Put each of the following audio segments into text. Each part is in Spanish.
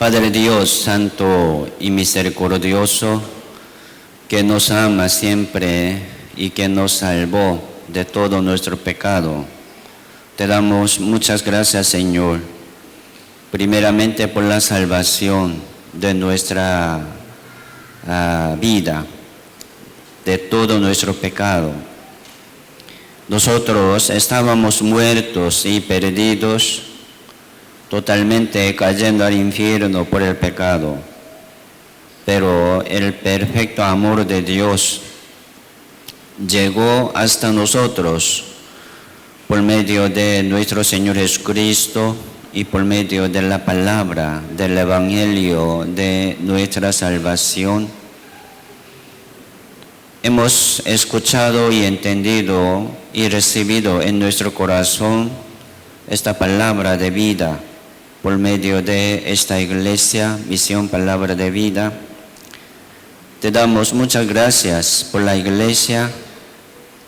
Padre Dios, santo y misericordioso, que nos ama siempre y que nos salvó de todo nuestro pecado, te damos muchas gracias, Señor, primeramente por la salvación de nuestra vida, de todo nuestro pecado. Nosotros estábamos muertos y perdidos, totalmente cayendo al infierno por el pecado. Pero el perfecto amor de Dios llegó hasta nosotros por medio de nuestro Señor Jesucristo y por medio de la palabra del Evangelio de nuestra salvación. Hemos escuchado y entendido y recibido en nuestro corazón esta palabra de vida por medio de esta iglesia, Misión Palabra de Vida. Te damos muchas gracias por la iglesia,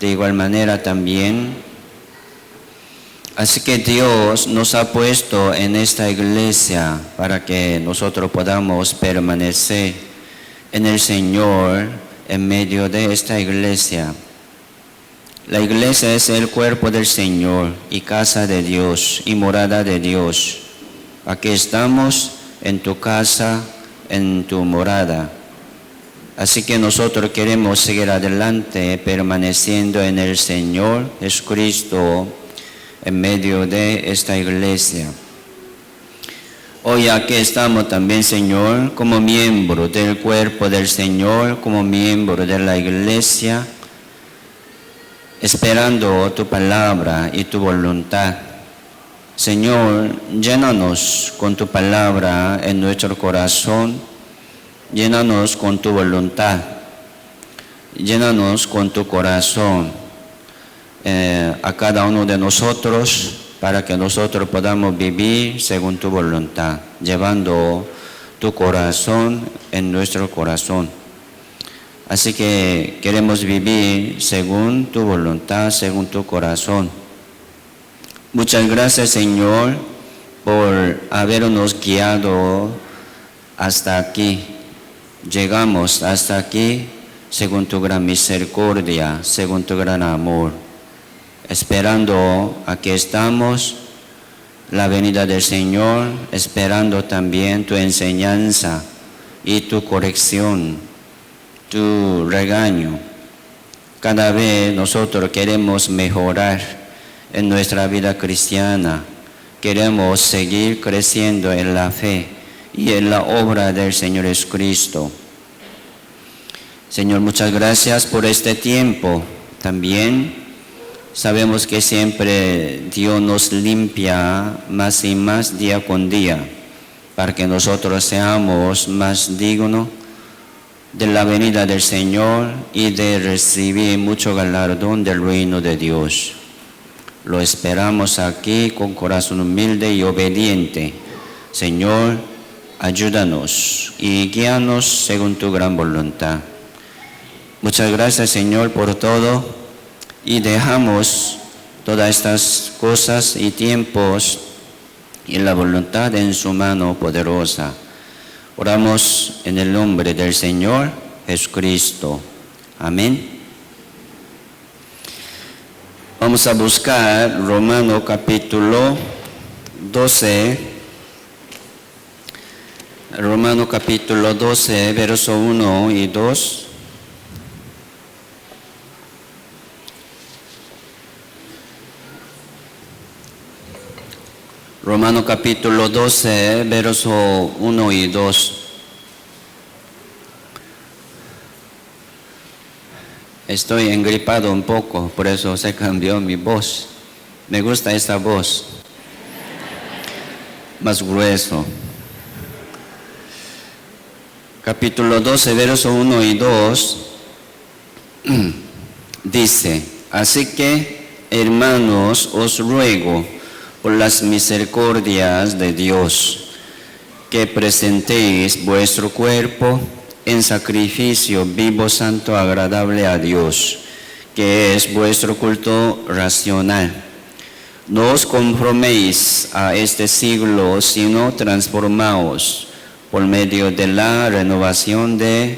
de igual manera también. Así que Dios nos ha puesto en esta iglesia para que nosotros podamos permanecer en el Señor en medio de esta iglesia. La iglesia es el cuerpo del Señor y casa de Dios y morada de Dios. Aquí estamos en tu casa, en tu morada. Así que nosotros queremos seguir adelante permaneciendo en el Señor Jesucristo en medio de esta iglesia. Hoy aquí estamos también, Señor, como miembro del cuerpo del Señor, como miembro de la iglesia, esperando tu palabra y tu voluntad. Señor, llénanos con tu palabra en nuestro corazón, llénanos con tu voluntad, llénanos con tu corazón a cada uno de nosotros para que nosotros podamos vivir según tu voluntad, llevando tu corazón en nuestro corazón. Así que queremos vivir según tu voluntad, según tu corazón. Muchas gracias, Señor, por habernos guiado hasta aquí. Llegamos hasta aquí según tu gran misericordia, según tu gran amor. Esperando, aquí estamos, la venida del Señor, esperando también tu enseñanza y tu corrección, tu regaño. Cada vez nosotros queremos mejorar en nuestra vida cristiana, queremos seguir creciendo en la fe y en la obra del Señor Jesucristo. Señor, muchas gracias por este tiempo. También sabemos que siempre Dios nos limpia más y más día con día, para que nosotros seamos más dignos de la venida del Señor y de recibir mucho galardón del reino de Dios. Lo esperamos aquí con corazón humilde y obediente. Señor, ayúdanos y guíanos según tu gran voluntad. Muchas gracias, Señor, por todo, y dejamos todas estas cosas y tiempos y la voluntad en su mano poderosa. Oramos en el nombre del Señor Jesucristo. Amén. Vamos a buscar Romanos capítulo 12. Romanos capítulo 12, verso 1 y 2. Romanos capítulo 12, verso 1 y 2. Estoy engripado un poco, por eso se cambió mi voz. Me gusta esta voz, más grueso. Capítulo 12, verso 1 y 2, dice: así que, hermanos, os ruego por las misericordias de Dios, que presentéis vuestro cuerpo en sacrificio vivo, santo, agradable a Dios, que es vuestro culto racional. No os conforméis a este siglo, sino transformaos por medio de la renovación de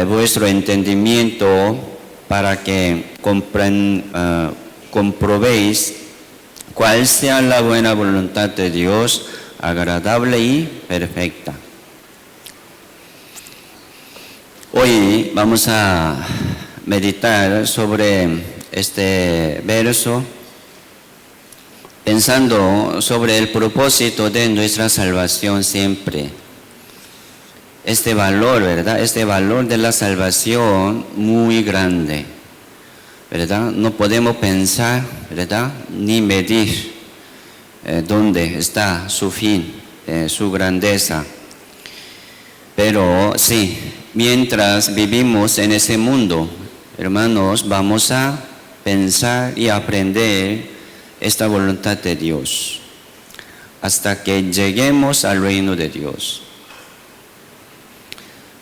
vuestro entendimiento, para que comprobéis cuál sea la buena voluntad de Dios, agradable y perfecta. Hoy vamos a meditar sobre este verso, pensando sobre el propósito de nuestra salvación siempre. Este valor, ¿verdad? Este valor de la salvación muy grande, ¿verdad? No podemos pensar, ¿verdad? Ni medir dónde está su fin, su grandeza. Pero sí, mientras vivimos en ese mundo, hermanos, vamos a pensar y aprender esta voluntad de Dios hasta que lleguemos al reino de Dios,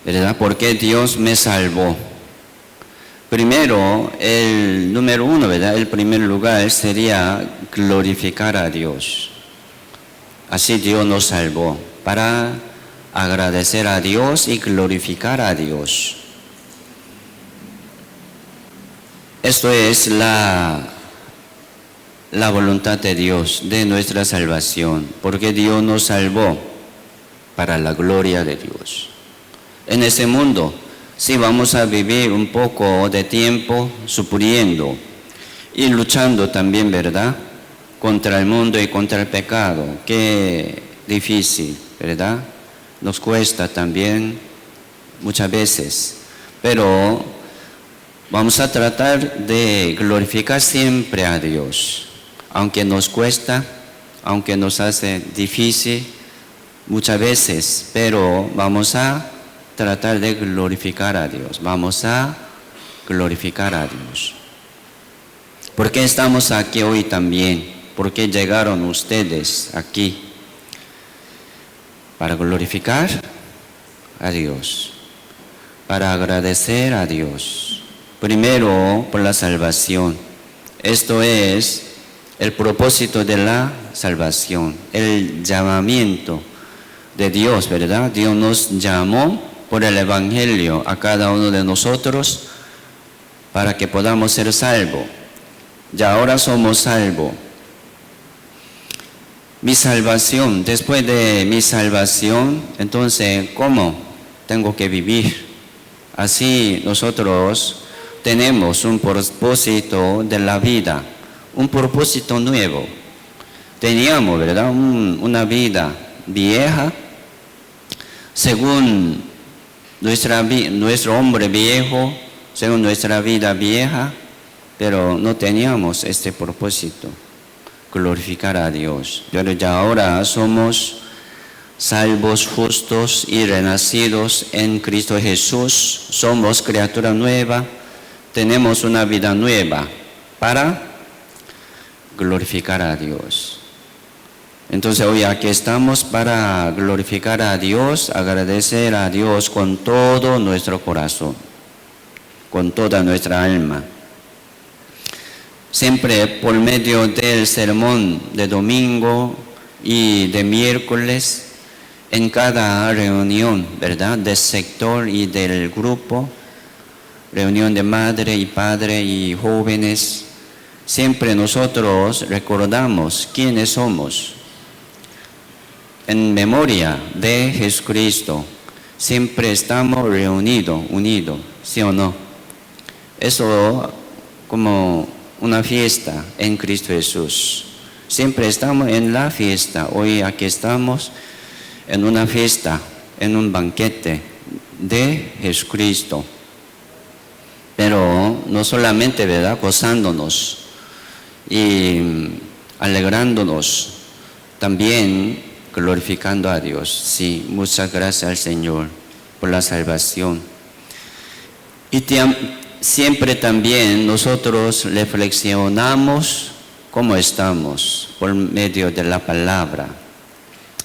¿verdad? Porque Dios me salvó. Primero, el número uno, ¿verdad? El primer lugar sería glorificar a Dios. Así Dios nos salvó, para agradecer a Dios y glorificar a Dios. Esto es la voluntad de Dios, de nuestra salvación, porque Dios nos salvó para la gloria de Dios. En ese mundo, sí, vamos a vivir un poco de tiempo sufriendo y luchando también, ¿verdad?, contra el mundo y contra el pecado. Qué difícil, ¿verdad? Nos cuesta también muchas veces, pero vamos a tratar de glorificar siempre a Dios, aunque nos cuesta, aunque nos hace difícil muchas veces, pero vamos a tratar de glorificar a Dios. Vamos a glorificar a Dios. ¿Por qué estamos aquí hoy también? ¿Por qué llegaron ustedes aquí? Para glorificar a Dios, para agradecer a Dios. Primero, por la salvación. Esto es el propósito de la salvación, el llamamiento de Dios, ¿verdad? Dios nos llamó por el Evangelio a cada uno de nosotros para que podamos ser salvos. Ya ahora somos salvos. Mi salvación, después de mi salvación, entonces, ¿cómo tengo que vivir? Así nosotros tenemos un propósito de la vida, un propósito nuevo. Teníamos, ¿verdad?, una vida vieja, según nuestro hombre viejo, según nuestra vida vieja, pero no teníamos este propósito, glorificar a Dios. Pero ya ahora somos salvos, justos y renacidos en Cristo Jesús. Somos criatura nueva, tenemos una vida nueva para glorificar a Dios. Entonces hoy aquí estamos para glorificar a Dios, agradecer a Dios con todo nuestro corazón, con toda nuestra alma. Siempre por medio del sermón de domingo y de miércoles, en cada reunión, ¿verdad?, del sector y del grupo, reunión de madre y padre y jóvenes, siempre nosotros recordamos quiénes somos. En memoria de Jesucristo, siempre estamos reunidos, unidos, ¿sí o no? Eso como una fiesta en Cristo Jesús. Siempre estamos en la fiesta. Hoy aquí estamos en una fiesta, en un banquete de Jesucristo. Pero no solamente, ¿verdad?, gozándonos y alegrándonos, también glorificando a Dios. Sí, muchas gracias al Señor por la salvación. Y siempre también nosotros reflexionamos cómo estamos por medio de la palabra.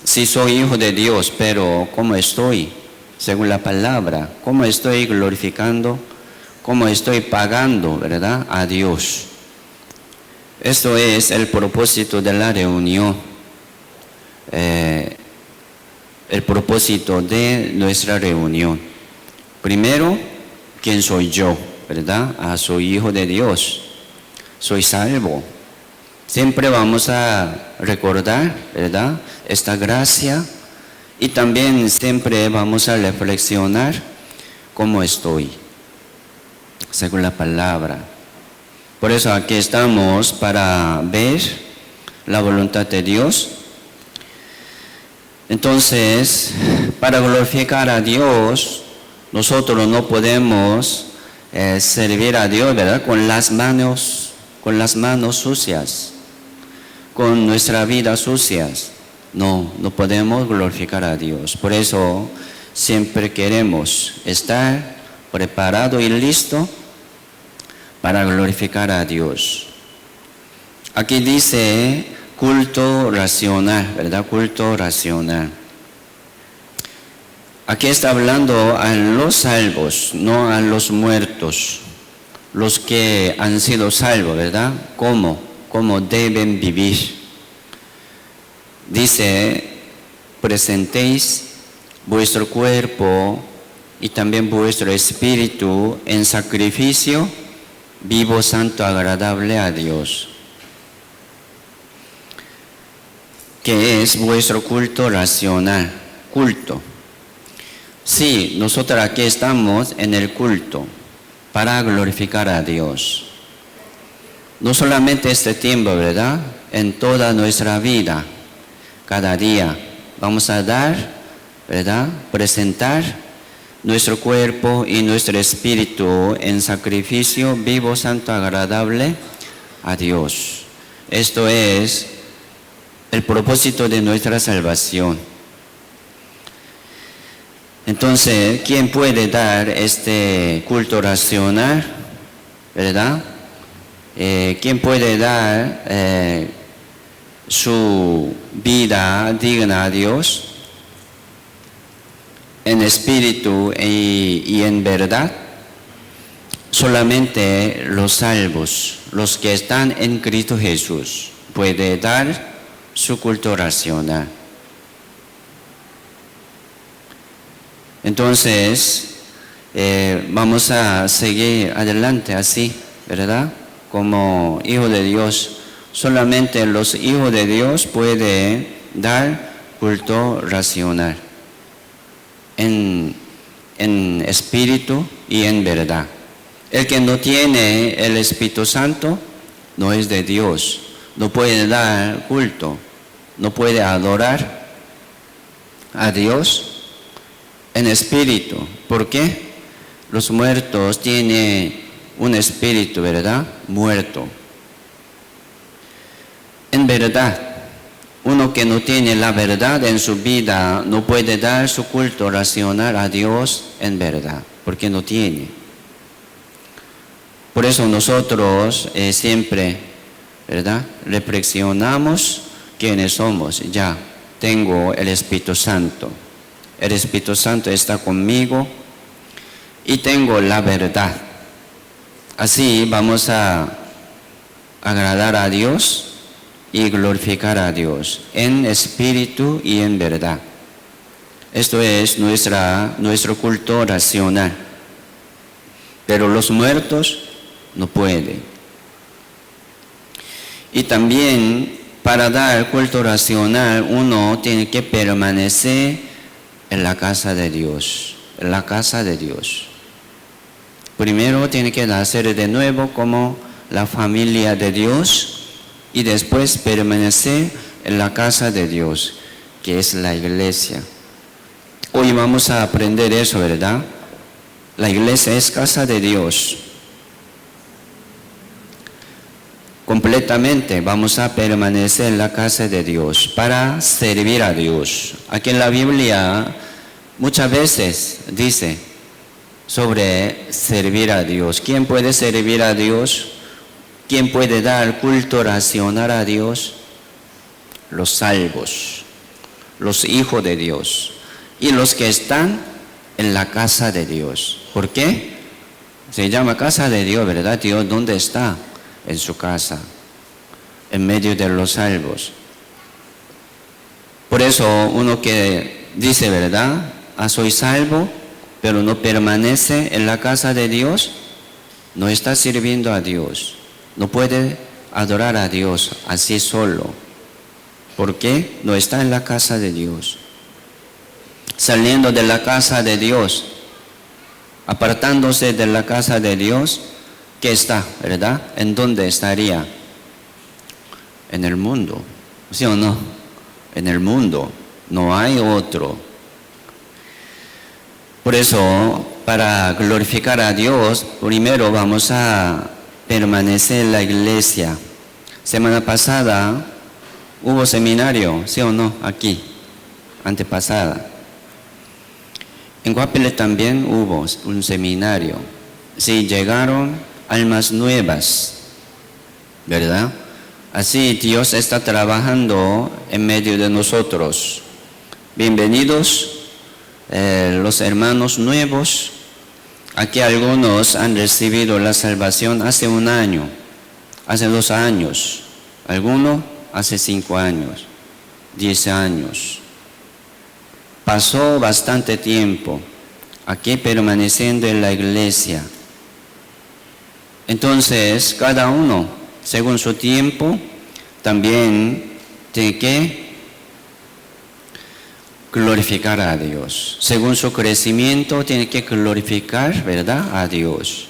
Sí, soy hijo de Dios, pero ¿cómo estoy? Según la palabra, ¿cómo estoy glorificando? ¿Cómo estoy pagando, verdad, a Dios? Esto es el propósito de la reunión. el propósito de nuestra reunión. Primero, ¿quién soy yo? ¿Verdad? Soy hijo de Dios, soy salvo. Siempre vamos a recordar, ¿verdad?, esta gracia, y también siempre vamos a reflexionar cómo estoy, según la palabra. Por eso aquí estamos para ver la voluntad de Dios. Entonces, para glorificar a Dios, nosotros no podemos servir a Dios, ¿verdad?, con las manos sucias, con nuestra vida sucias. No podemos glorificar a Dios. Por eso siempre queremos estar preparado y listo para glorificar a Dios. Aquí dice culto racional, ¿verdad? Culto racional. Aquí está hablando a los salvos, no a los muertos, los que han sido salvos, ¿verdad? ¿Cómo deben vivir? Dice, presentéis vuestro cuerpo y también vuestro espíritu en sacrificio vivo, santo, agradable a Dios, que es vuestro culto racional. Culto. Sí, nosotros aquí estamos en el culto para glorificar a Dios. No solamente este tiempo, ¿verdad?, en toda nuestra vida, cada día vamos a dar, ¿verdad?, presentar nuestro cuerpo y nuestro espíritu en sacrificio vivo, santo, agradable a Dios. Esto es el propósito de nuestra salvación. Entonces, ¿quién puede dar este culto racional, verdad? ¿Quién puede dar su vida digna a Dios en espíritu y en verdad? Solamente los salvos, los que están en Cristo Jesús, pueden dar su culto racional. Entonces, vamos a seguir adelante así, ¿verdad? Como hijo de Dios, solamente los hijos de Dios pueden dar culto racional en espíritu y en verdad. El que no tiene el Espíritu Santo no es de Dios, no puede dar culto, no puede adorar a Dios en espíritu. ¿Por qué? Los muertos tienen un espíritu, ¿verdad?, muerto. En verdad, uno que no tiene la verdad en su vida no puede dar su culto racional a Dios en verdad, porque no tiene. Por eso nosotros siempre, ¿verdad?, reflexionamos quiénes somos. Ya tengo el Espíritu Santo. El Espíritu Santo está conmigo y tengo la verdad. Así vamos a agradar a Dios y glorificar a Dios en espíritu y en verdad. Esto es nuestro culto racional. Pero los muertos no pueden. Y también para dar culto racional uno tiene que permanecer en la casa de Dios, en la casa de Dios. Primero tiene que nacer de nuevo como la familia de Dios y después permanecer en la casa de Dios, que es la iglesia. Hoy vamos a aprender eso, ¿verdad? La iglesia es casa de Dios. Completamente vamos a permanecer en la casa de Dios para servir a Dios. Aquí en la Biblia muchas veces dice sobre servir a Dios. ¿Quién puede servir a Dios? ¿Quién puede dar culto racional a Dios? Los salvos, los hijos de Dios y los que están en la casa de Dios. ¿Por qué? Se llama casa de Dios, ¿verdad? Dios, ¿dónde está? En su casa, en medio de los salvos. Por eso uno que dice, ¿verdad? Soy salvo, pero no permanece en la casa de Dios, no está sirviendo a Dios. No puede adorar a Dios así solo. ¿Por qué? No está en la casa de Dios. Saliendo de la casa de Dios, apartándose de la casa de Dios, ¿qué está, verdad? ¿En dónde estaría? En el mundo, ¿sí o no? En el mundo, no hay otro. Por eso, para glorificar a Dios, primero vamos a permanecer en la iglesia. Semana pasada hubo seminario, ¿sí o no? Aquí, antepasada. En Guapile también hubo un seminario. Sí, llegaron almas nuevas, ¿verdad? Así Dios está trabajando en medio de nosotros. Bienvenidos los hermanos nuevos. Aquí algunos han recibido la salvación hace 1 año, hace 2 años, algunos hace 5 años, 10 años. Pasó bastante tiempo aquí permaneciendo en la iglesia. Entonces, cada uno, según su tiempo, también tiene que glorificar a Dios. Según su crecimiento, tiene que glorificar, ¿verdad?, a Dios.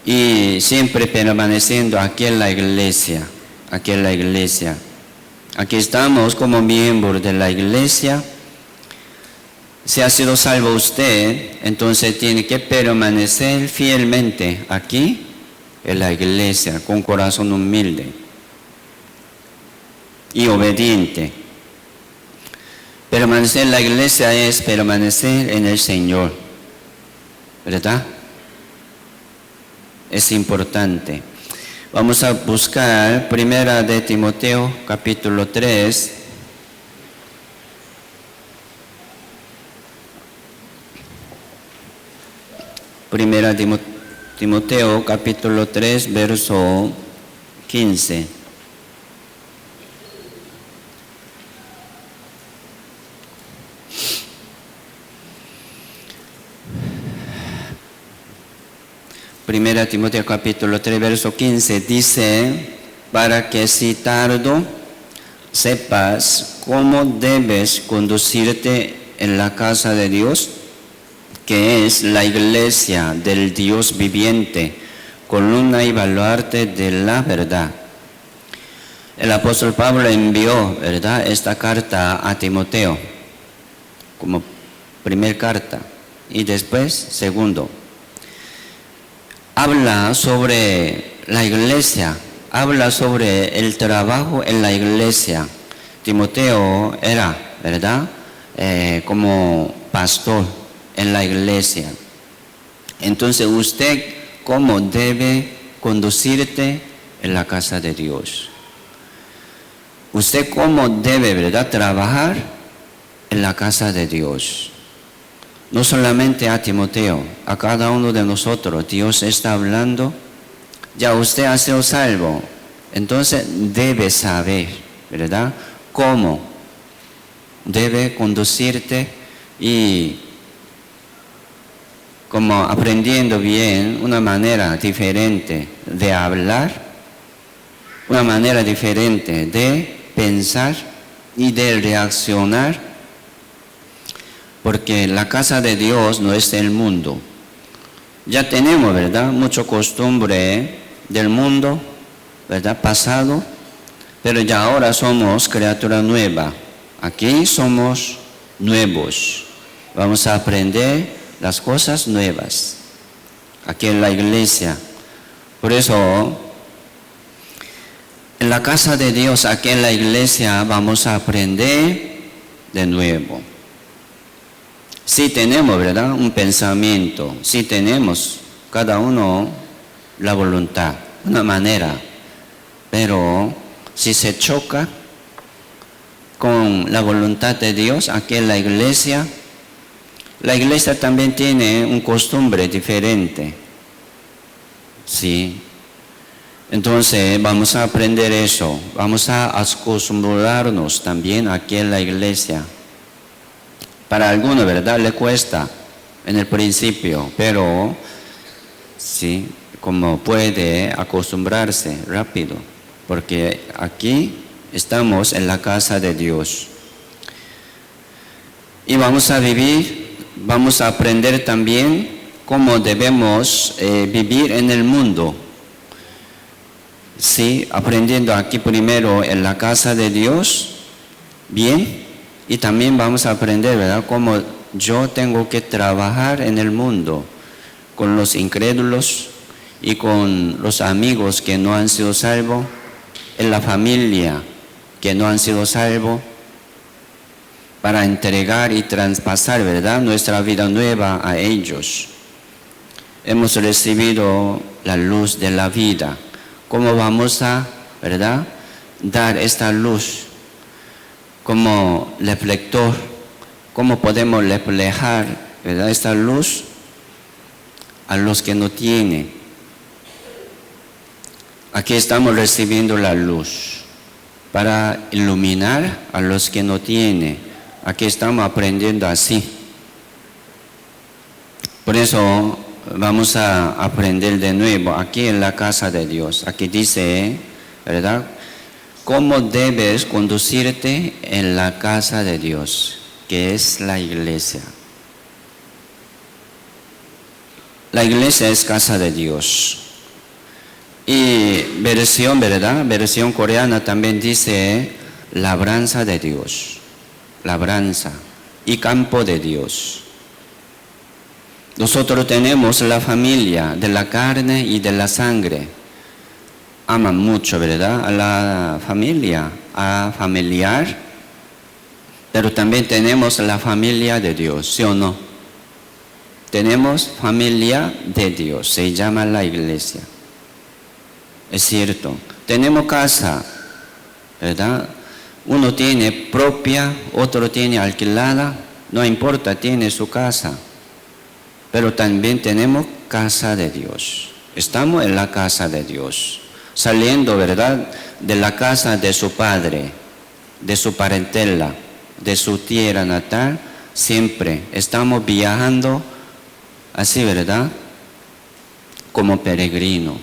Y siempre permaneciendo aquí en la iglesia, aquí en la iglesia. Aquí estamos como miembros de la iglesia. Si ha sido salvo usted, entonces tiene que permanecer fielmente aquí en la iglesia, con corazón humilde y obediente. Permanecer en la iglesia es permanecer en el Señor, ¿verdad? Es importante. Vamos a buscar 1 de Timoteo, capítulo 3. Primera Timoteo, capítulo 3, verso 15. Primera Timoteo capítulo 3, verso 15 dice, para que si tardo sepas cómo debes conducirte en la casa de Dios, que es la iglesia del Dios viviente, columna y baluarte de la verdad. El apóstol Pablo envió, ¿verdad?, esta carta a Timoteo como primer carta y después segundo. Habla sobre la iglesia, habla sobre el trabajo en la iglesia. Timoteo era, ¿verdad?, como pastor en la iglesia. Entonces, ¿usted cómo debe conducirte en la casa de Dios? ¿Usted cómo debe, verdad, trabajar en la casa de Dios? No solamente a Timoteo, a cada uno de nosotros Dios está hablando. Ya usted ha sido salvo, entonces debe saber, ¿verdad?, cómo debe conducirte y como aprendiendo bien una manera diferente de hablar, una manera diferente de pensar y de reaccionar. Porque la casa de Dios no es el mundo. Ya tenemos, ¿verdad?, mucha costumbre del mundo, ¿verdad?, pasado, pero ya ahora somos criatura nueva. Aquí somos nuevos. Vamos a aprender las cosas nuevas aquí en la iglesia. Por eso, en la casa de Dios, aquí en la iglesia, vamos a aprender de nuevo. Si tenemos, ¿verdad?, un pensamiento, si tenemos cada uno la voluntad, una manera, pero si se choca con la voluntad de Dios aquí en la iglesia también tiene una costumbre diferente. Sí. Entonces vamos a aprender eso, vamos a acostumbrarnos también aquí en la iglesia. Para algunos, ¿verdad? Le cuesta en el principio, pero sí, como puede acostumbrarse rápido, porque aquí estamos en la casa de Dios. Y vamos a vivir, vamos a aprender también cómo debemos vivir en el mundo. Sí, aprendiendo aquí primero en la casa de Dios, bien, y también vamos a aprender, ¿verdad?, cómo yo tengo que trabajar en el mundo con los incrédulos y con los amigos que no han sido salvos, en la familia que no han sido salvos, para entregar y traspasar, ¿verdad?, nuestra vida nueva a ellos. Hemos recibido la luz de la vida. ¿Cómo vamos a, ¿verdad?, dar esta luz como reflector? ¿Cómo podemos reflejar, ¿verdad?, esta luz a los que no tienen? Aquí estamos recibiendo la luz para iluminar a los que no tienen. Aquí estamos aprendiendo así. Por eso vamos a aprender de nuevo aquí en la casa de Dios. Aquí dice, ¿verdad?, cómo debes conducirte en la casa de Dios, que es la iglesia. La iglesia es casa de Dios. Y versión, ¿verdad?, versión coreana también dice labranza de Dios. Labranza y campo de Dios. Nosotros tenemos la familia de la carne y de la sangre. Aman mucho, ¿verdad?, a la familia, a familiar. Pero también tenemos la familia de Dios, ¿sí o no? Tenemos familia de Dios, se llama la iglesia. Es cierto. Tenemos casa, ¿verdad? Uno tiene propia, otro tiene alquilada, no importa, tiene su casa. Pero también tenemos casa de Dios. Estamos en la casa de Dios, saliendo, ¿verdad?, de la casa de su padre, de su parentela, de su tierra natal. Siempre estamos viajando así, ¿verdad?, como peregrino,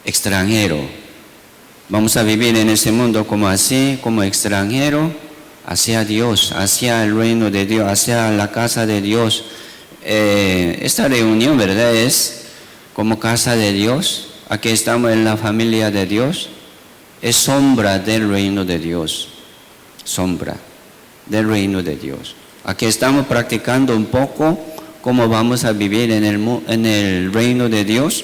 extranjero. Vamos a vivir en ese mundo como así, como extranjero, hacia Dios, hacia el reino de Dios, hacia la casa de Dios. Esta reunión, ¿verdad?, es como casa de Dios. Aquí estamos en la familia de Dios. Es sombra del reino de Dios. Sombra del reino de Dios. Aquí estamos practicando un poco cómo vamos a vivir en el reino de Dios.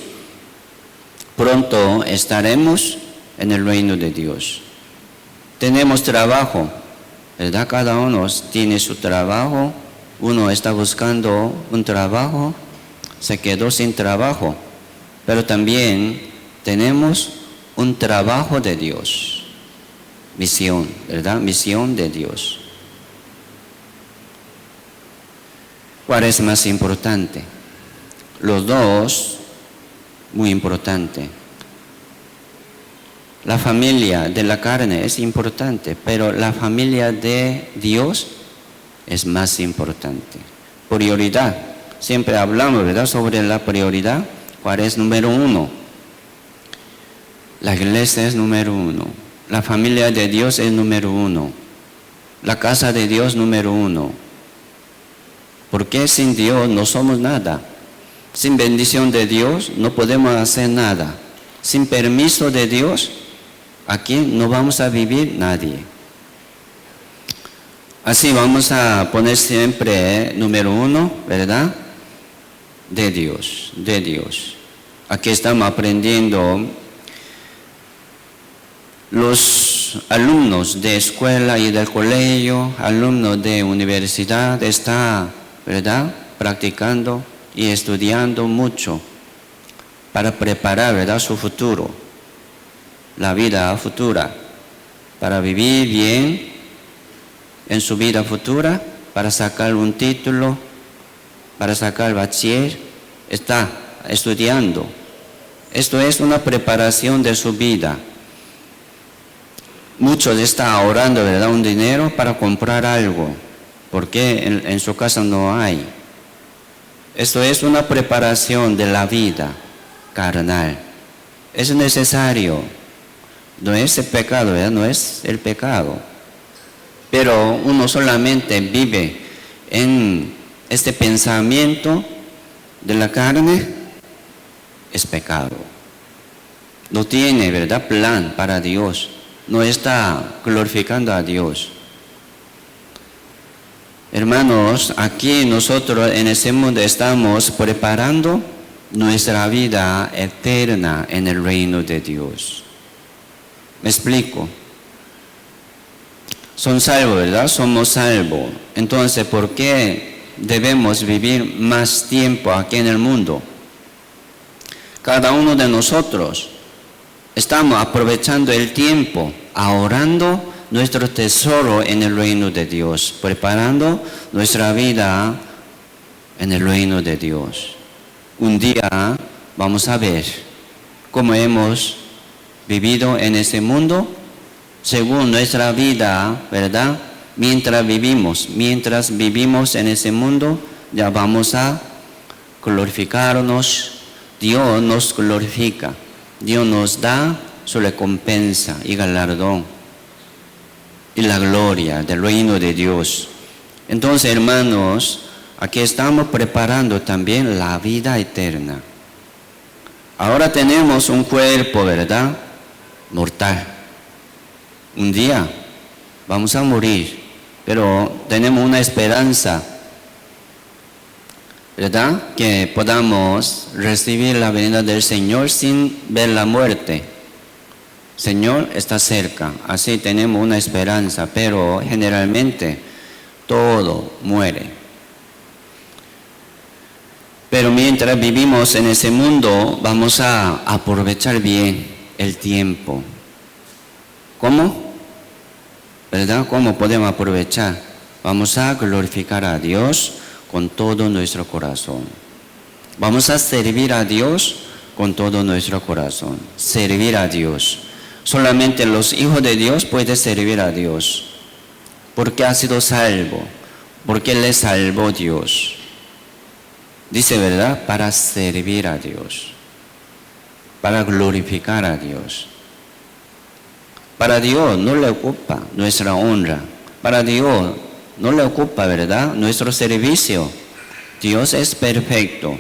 Pronto estaremos en el reino de Dios. Tenemos trabajo, ¿verdad? Cada uno tiene su trabajo. Uno está buscando un trabajo, se quedó sin trabajo. Pero también tenemos un trabajo de Dios. Misión, ¿verdad? Misión de Dios. ¿Cuál es más importante? Los dos, muy importante. La familia de la carne es importante, pero la familia de Dios es más importante. Prioridad. Siempre hablamos, ¿verdad?, sobre la prioridad. ¿Cuál es número uno? La iglesia es número uno. La familia de Dios es número uno. La casa de Dios número uno. Porque sin Dios no somos nada. Sin bendición de Dios no podemos hacer nada. Sin permiso de Dios, aquí no vamos a vivir nadie. Así vamos a poner siempre número uno, ¿verdad?, de Dios, de Dios. Aquí estamos aprendiendo. Los alumnos de escuela y del colegio, alumnos de universidad, están, ¿verdad?, practicando y estudiando mucho para preparar, ¿verdad?, su futuro, la vida futura, para vivir bien en su vida futura, para sacar un título, para sacar bachiller. Está estudiando Esto es una preparación de su vida. Muchos están ahorrando, ¿verdad?, un dinero para comprar algo, porque en su casa no hay. Esto es una preparación de la vida carnal. Es necesario. No es el pecado, ¿verdad? No es el pecado. Pero uno solamente vive en este pensamiento de la carne, es pecado. No tiene, ¿verdad?, plan para Dios. No está glorificando a Dios. Hermanos, aquí nosotros en ese mundo estamos preparando nuestra vida eterna en el reino de Dios. ¿Me explico? Son salvos, ¿verdad? Somos salvos. Entonces, ¿por qué debemos vivir más tiempo aquí en el mundo? Cada uno de nosotros estamos aprovechando el tiempo, ahorrando nuestro tesoro en el reino de Dios, preparando nuestra vida en el reino de Dios. Un día vamos a ver cómo hemos vivido en ese mundo según nuestra vida, ¿verdad? Mientras vivimos en ese mundo, ya vamos a glorificarnos. Dios nos glorifica. Dios nos da su recompensa y galardón y la gloria del reino de Dios. Entonces, hermanos, aquí estamos preparando también la vida eterna. Ahora tenemos un cuerpo, ¿verdad?, mortal. Un día vamos a morir, pero tenemos una esperanza, ¿verdad?, que podamos recibir la venida del Señor sin ver la muerte. Señor está cerca, así tenemos una esperanza, pero generalmente todo muere. Pero mientras vivimos en ese mundo, vamos a aprovechar bien el tiempo. ¿Cómo? ¿Verdad? ¿Cómo podemos aprovechar? Vamos a glorificar a Dios con todo nuestro corazón. Vamos a servir a Dios con todo nuestro corazón. Servir a Dios. Solamente los hijos de Dios pueden servir a Dios. Porque ha sido salvo. Porque le salvó Dios. Dice, ¿verdad? Para servir a Dios. Para glorificar a Dios. Para Dios no le ocupa nuestra honra. Para Dios no le ocupa, ¿verdad?, nuestro servicio. Dios es perfecto.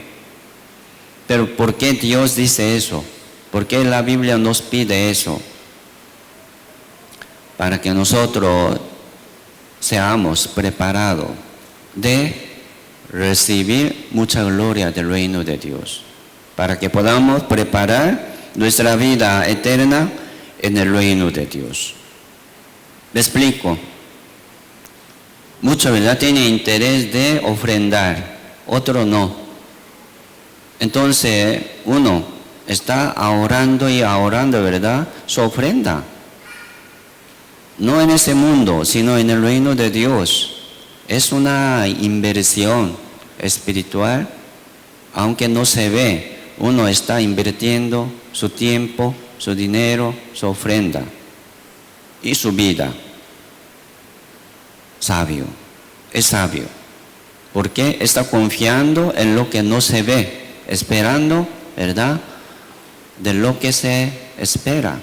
Pero ¿por qué Dios dice eso? ¿Por qué la Biblia nos pide eso? Para que nosotros seamos preparados de recibir mucha gloria del reino de Dios. Para que podamos preparar nuestra vida eterna en el reino de Dios. ¿Me explico? Muchos, ¿verdad?, tienen interés de ofrendar, otro no. Entonces, uno está ahorrando y ahorrando, ¿verdad?, su ofrenda. No en ese mundo, sino en el reino de Dios. Es una inversión espiritual, aunque no se ve. Uno está invirtiendo su tiempo, su dinero, su ofrenda y su vida. Sabio, es sabio. Porque está confiando en lo que no se ve, esperando, ¿verdad?, de lo que se espera,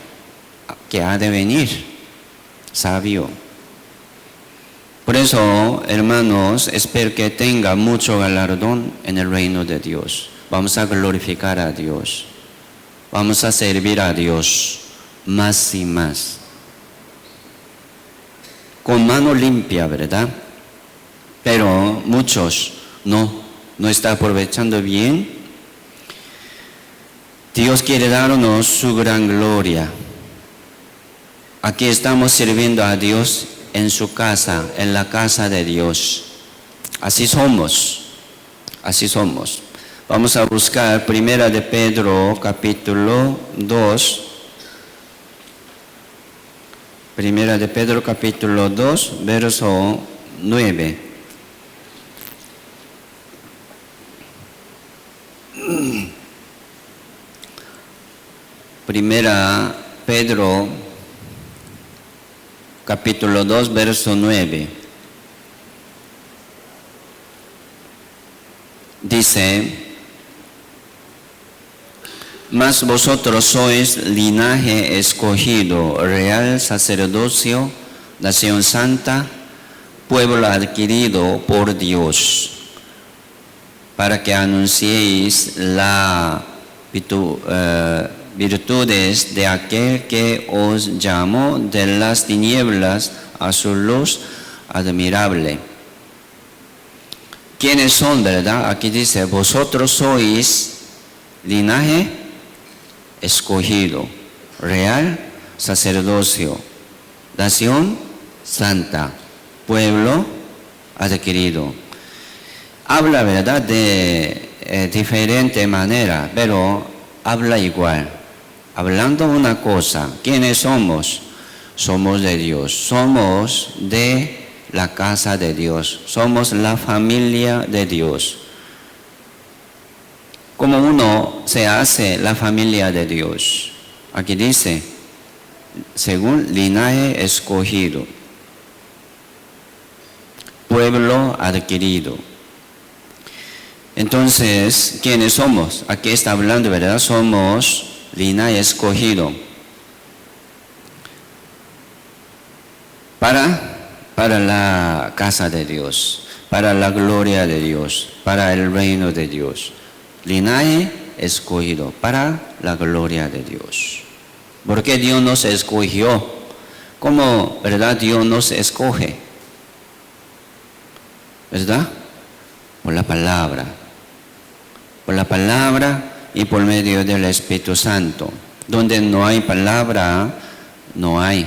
que ha de venir. Sabio. Por eso, hermanos, espero que tenga mucho galardón en el reino de Dios. Vamos a glorificar a Dios. Vamos a servir a Dios más y más. Con mano limpia, ¿verdad? Pero muchos no están aprovechando bien. Dios quiere darnos su gran gloria. Aquí estamos sirviendo a Dios en su casa, en la casa de Dios. Así somos, así somos. Vamos a buscar Primera de Pedro, capítulo 2. Primera de Pedro, capítulo 2, verso 9. Primera Pedro, capítulo 2, verso 9. Dice: mas vosotros sois linaje escogido, real sacerdocio, nación santa, pueblo adquirido por Dios, para que anunciéis las virtudes de aquel que os llamó de las tinieblas a su luz admirable. ¿Quiénes son, verdad? Aquí dice: vosotros sois linaje escogido, real sacerdocio, nación santa, pueblo adquirido. Habla, verdad, de diferente manera, pero habla igual. Hablando una cosa: ¿quiénes somos? Somos de Dios, somos de la casa de Dios, somos la familia de Dios. Como uno se hace la familia de Dios. Aquí dice, según linaje escogido, pueblo adquirido. Entonces, ¿quiénes somos? Aquí está hablando, ¿verdad? Somos linaje escogido para la casa de Dios, para la gloria de Dios, para el reino de Dios. Linaje escogido para la gloria de Dios. Porque Dios nos escogió. ¿Cómo, verdad, Dios nos escoge? ¿Verdad? Por la palabra. Por la palabra y por medio del Espíritu Santo. Donde no hay palabra, no hay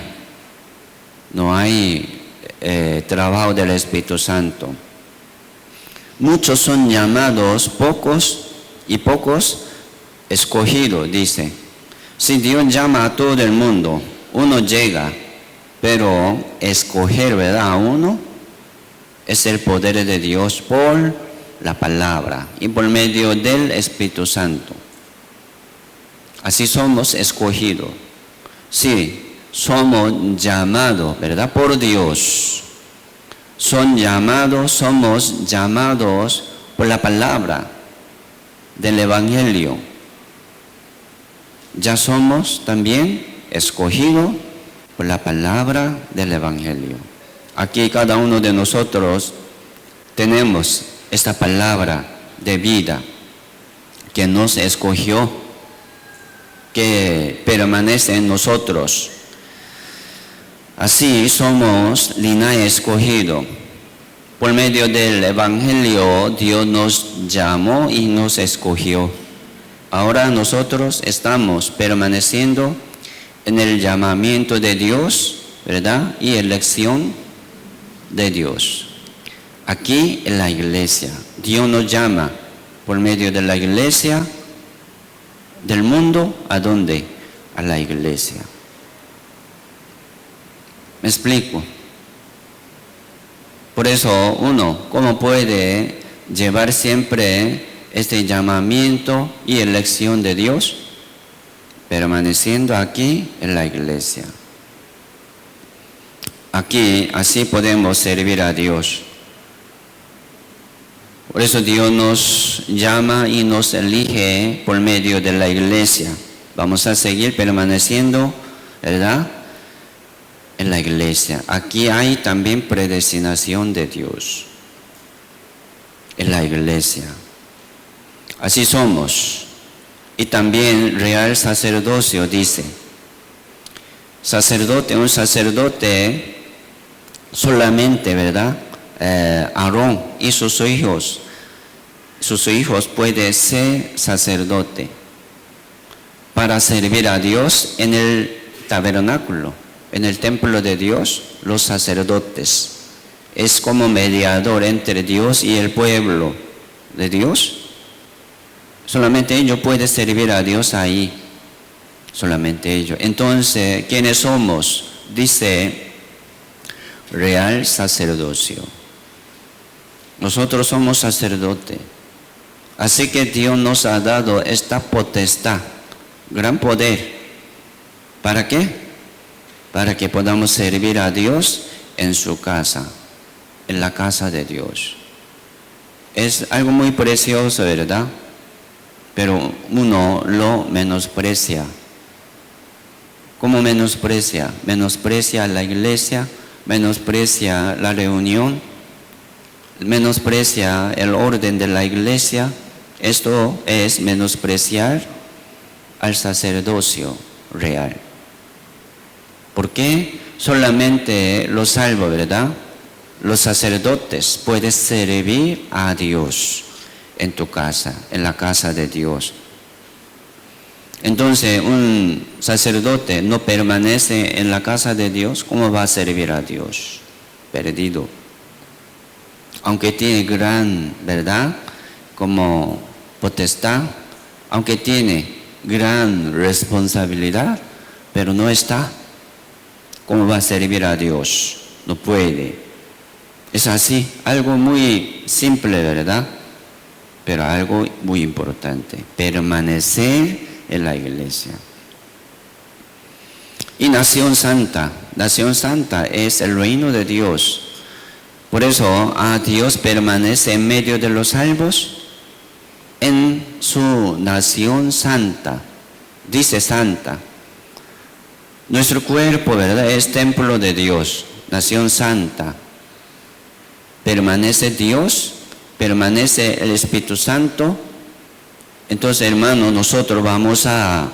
trabajo del Espíritu Santo. Muchos son llamados, pocos escogidos, dice. Si Dios llama a todo el mundo, uno llega, pero escoger, ¿verdad?, a uno es el poder de Dios por la palabra y por medio del Espíritu Santo. Así somos escogidos. Sí, somos llamados, ¿verdad?, por Dios. Somos llamados por la palabra del Evangelio. Ya somos también escogidos por la palabra del Evangelio. Aquí cada uno de nosotros tenemos esta palabra de vida que nos escogió, que permanece en nosotros. Así somos linaje escogido. Por medio del Evangelio, Dios nos llamó y nos escogió. Ahora nosotros estamos permaneciendo en el llamamiento de Dios, ¿verdad?, y elección de Dios. Aquí en la iglesia, Dios nos llama por medio de la iglesia del mundo. ¿A dónde? A la iglesia. ¿Me explico? Por eso uno, ¿cómo puede llevar siempre este llamamiento y elección de Dios? Permaneciendo aquí en la iglesia. Aquí, así podemos servir a Dios. Por eso Dios nos llama y nos elige por medio de la iglesia. Vamos a seguir permaneciendo, ¿verdad?, en la iglesia. Aquí hay también predestinación de Dios en la iglesia. Así somos. Y también real sacerdocio, dice. Un sacerdote solamente, ¿verdad?, Aarón y sus hijos pueden ser sacerdote para servir a Dios en el tabernáculo. En el templo de Dios, los sacerdotes es como mediador entre Dios y el pueblo de Dios. Solamente ellos pueden servir a Dios ahí. Solamente ellos. Entonces, ¿quiénes somos? Dice, real sacerdocio. Nosotros somos sacerdotes. Así que Dios nos ha dado esta potestad, gran poder, ¿Para qué? Para que podamos servir a Dios en su casa, en la casa de Dios. Es algo muy precioso, ¿verdad? Pero uno lo menosprecia. ¿Cómo menosprecia? Menosprecia la iglesia, menosprecia la reunión, menosprecia el orden de la iglesia. Esto es menospreciar al sacerdocio real. ¿Por qué? Solamente los salvos, ¿verdad? Los sacerdotes pueden servir a Dios en tu casa, en la casa de Dios. Entonces, un sacerdote no permanece en la casa de Dios, ¿cómo va a servir a Dios? Perdido. Aunque tiene gran, ¿verdad?, como potestad, aunque tiene gran responsabilidad, pero no está. ¿Cómo va a servir a Dios? No puede. Es así, algo muy simple, ¿verdad? Pero algo muy importante, permanecer en la iglesia. Y nación santa es el reino de Dios. Por eso Dios permanece en medio de los salvos en su nación santa. Dice santa. Nuestro cuerpo, ¿verdad?, es templo de Dios, nación santa. Permanece Dios, permanece el Espíritu Santo. Entonces, hermanos, nosotros vamos a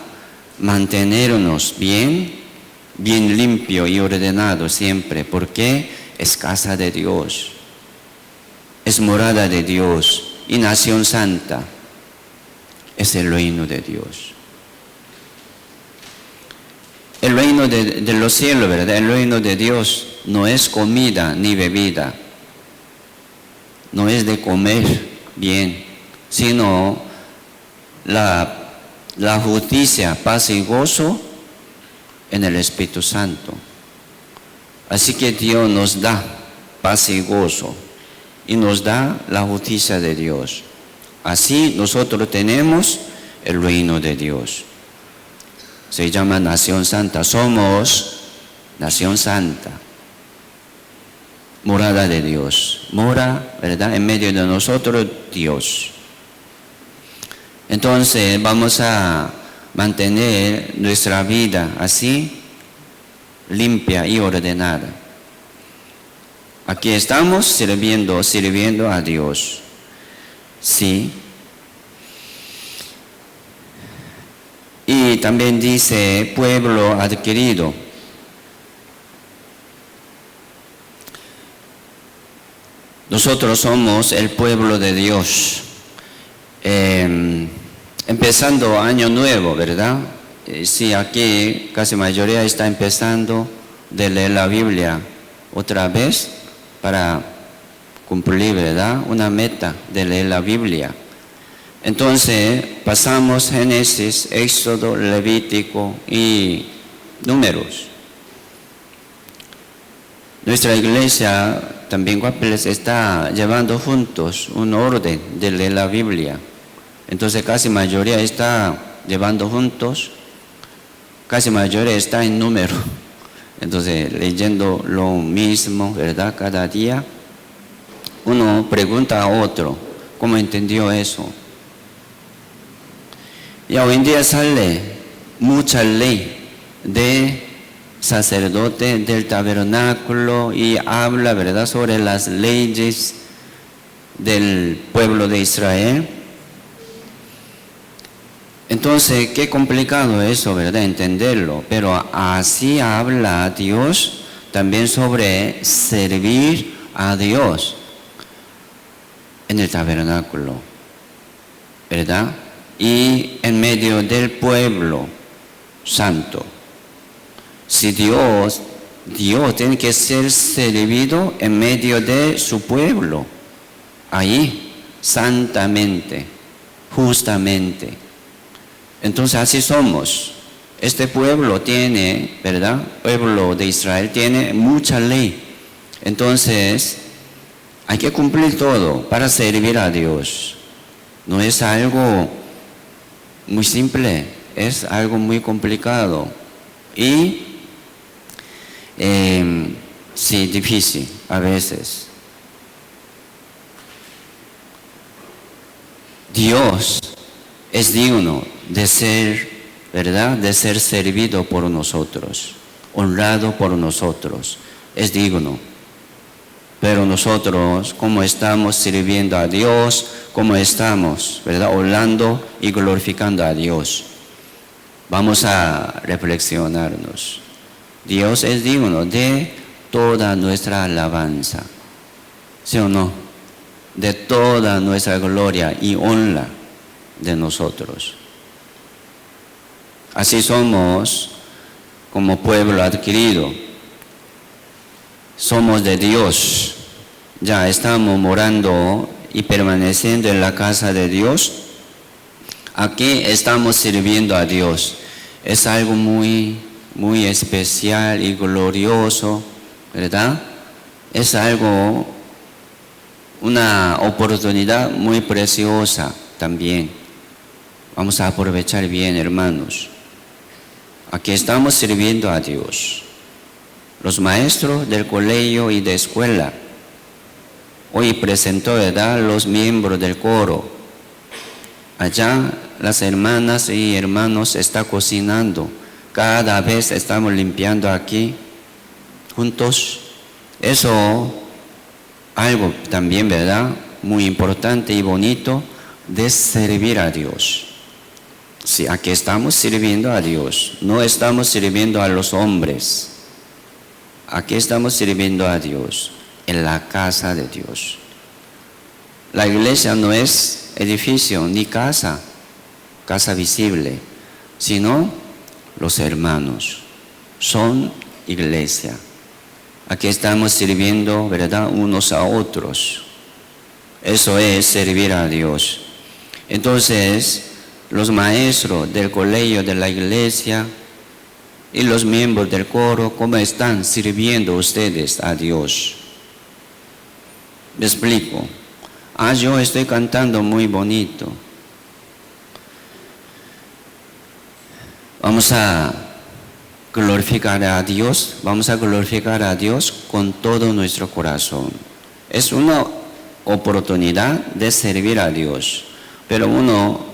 mantenernos bien limpio y ordenado siempre, porque es casa de Dios, es morada de Dios, y nación santa es el reino de Dios. El reino de los cielos, ¿verdad? El reino de Dios no es comida ni bebida, no es de comer bien, sino la justicia, paz y gozo en el Espíritu Santo. Así que Dios nos da paz y gozo y nos da la justicia de Dios. Así nosotros tenemos el reino de Dios. Se llama nación santa. Somos nación santa, morada de Dios. Mora, ¿verdad?, en medio de nosotros Dios. Entonces vamos a mantener nuestra vida así, limpia y ordenada. Aquí estamos sirviendo a Dios. Sí. Y también dice pueblo adquirido. Nosotros somos el pueblo de Dios. Empezando año nuevo, ¿verdad? Sí, aquí casi mayoría está empezando de leer la Biblia otra vez para cumplir, ¿verdad?, una meta de leer la Biblia. Entonces pasamos Génesis, Éxodo, Levítico y Números. Nuestra iglesia también está llevando juntos un orden de leer la Biblia. Entonces casi mayoría está llevando juntos, casi mayoría está en número. Entonces leyendo lo mismo, ¿verdad?, cada día. Uno pregunta a otro, ¿cómo entendió eso? Y hoy en día sale mucha ley de sacerdote del tabernáculo y habla, ¿verdad?, sobre las leyes del pueblo de Israel. Entonces, qué complicado eso, ¿verdad?, entenderlo. Pero así habla Dios también sobre servir a Dios en el tabernáculo, ¿verdad?, y en medio del pueblo santo. Si Dios tiene que ser servido en medio de su pueblo, ahí, santamente, justamente. Entonces así somos. Este pueblo tiene, ¿verdad?, pueblo de Israel tiene mucha ley. Entonces hay que cumplir todo para servir a Dios. No es algo muy simple, es algo muy complicado. Y sí, difícil a veces. Dios es digno de ser, ¿verdad? De ser servido por nosotros, honrado por nosotros. Es digno. Pero nosotros, ¿cómo estamos sirviendo a Dios? ¿Cómo estamos, verdad? Honrando y glorificando a Dios. Vamos a reflexionarnos. Dios es digno de toda nuestra alabanza. ¿Sí o no? De toda nuestra gloria y honra de nosotros. Así somos como pueblo adquirido. Somos de Dios. Ya estamos morando y permaneciendo en la casa de Dios. Aquí estamos sirviendo a Dios. Es algo muy especial y glorioso, ¿verdad? Es algo, una oportunidad muy preciosa también. Vamos a aprovechar bien, hermanos. Aquí estamos sirviendo a Dios. Los maestros del colegio y de escuela. Hoy presentó, ¿verdad?, los miembros del coro. Allá las hermanas y hermanos están cocinando. Cada vez estamos limpiando aquí juntos. Eso, algo también, ¿verdad?, muy importante y bonito de servir a Dios. Sí, aquí estamos sirviendo a Dios. No estamos sirviendo a los hombres. Aquí estamos sirviendo a Dios, en la casa de Dios. La iglesia no es edificio ni casa visible, sino los hermanos. Son iglesia. Aquí estamos sirviendo, ¿verdad?, unos a otros. Eso es servir a Dios. Entonces, los maestros del colegio de la iglesia y los miembros del coro, ¿cómo están sirviendo ustedes a Dios? Me explico. Yo estoy cantando muy bonito. Vamos a glorificar a Dios, con todo nuestro corazón. Es una oportunidad de servir a Dios, pero uno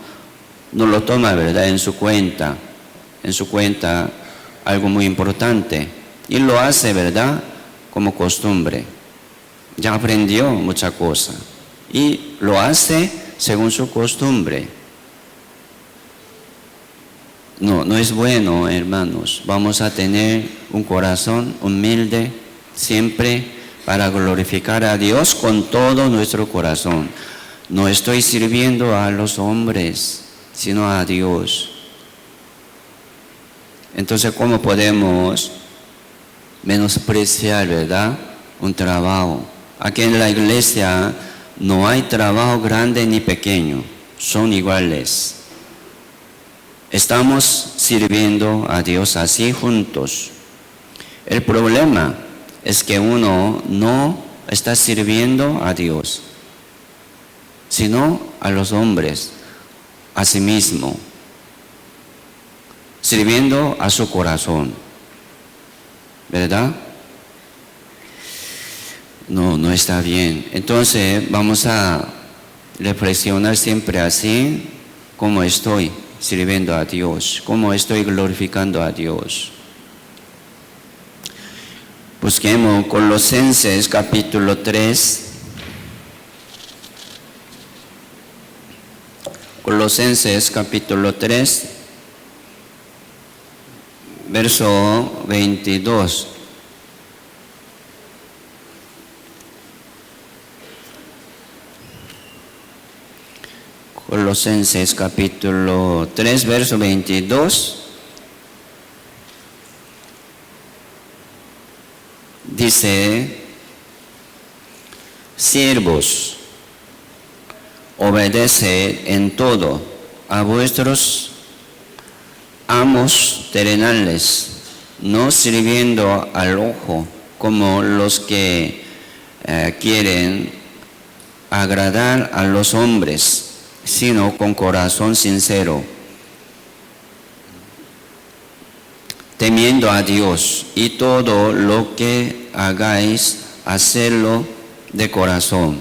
no lo toma, ¿verdad?, en su cuenta algo muy importante, y lo hace, ¿verdad?, como costumbre. Ya aprendió muchas cosas y lo hace según su costumbre. No es bueno, hermanos. Vamos a tener un corazón humilde siempre para glorificar a Dios con todo nuestro corazón. No estoy sirviendo a los hombres, sino a Dios. Entonces, ¿cómo podemos menospreciar, verdad, un trabajo? Aquí en la iglesia no hay trabajo grande ni pequeño, son iguales. Estamos sirviendo a Dios así juntos. El problema es que uno no está sirviendo a Dios, sino a los hombres, a sí mismo, sirviendo a su corazón, ¿verdad? No está bien. Entonces vamos a reflexionar siempre así: ¿cómo estoy sirviendo a Dios? ¿Cómo estoy glorificando a Dios? Busquemos Colosenses capítulo 3. Colosenses capítulo 3, verso 22. Colosenses capítulo 3, verso 22. Dice: siervos, obedeced en todo a vuestros amos terrenales, no sirviendo al ojo como los que quieren agradar a los hombres, sino con corazón sincero, temiendo a Dios, y todo lo que hagáis, hacerlo de corazón,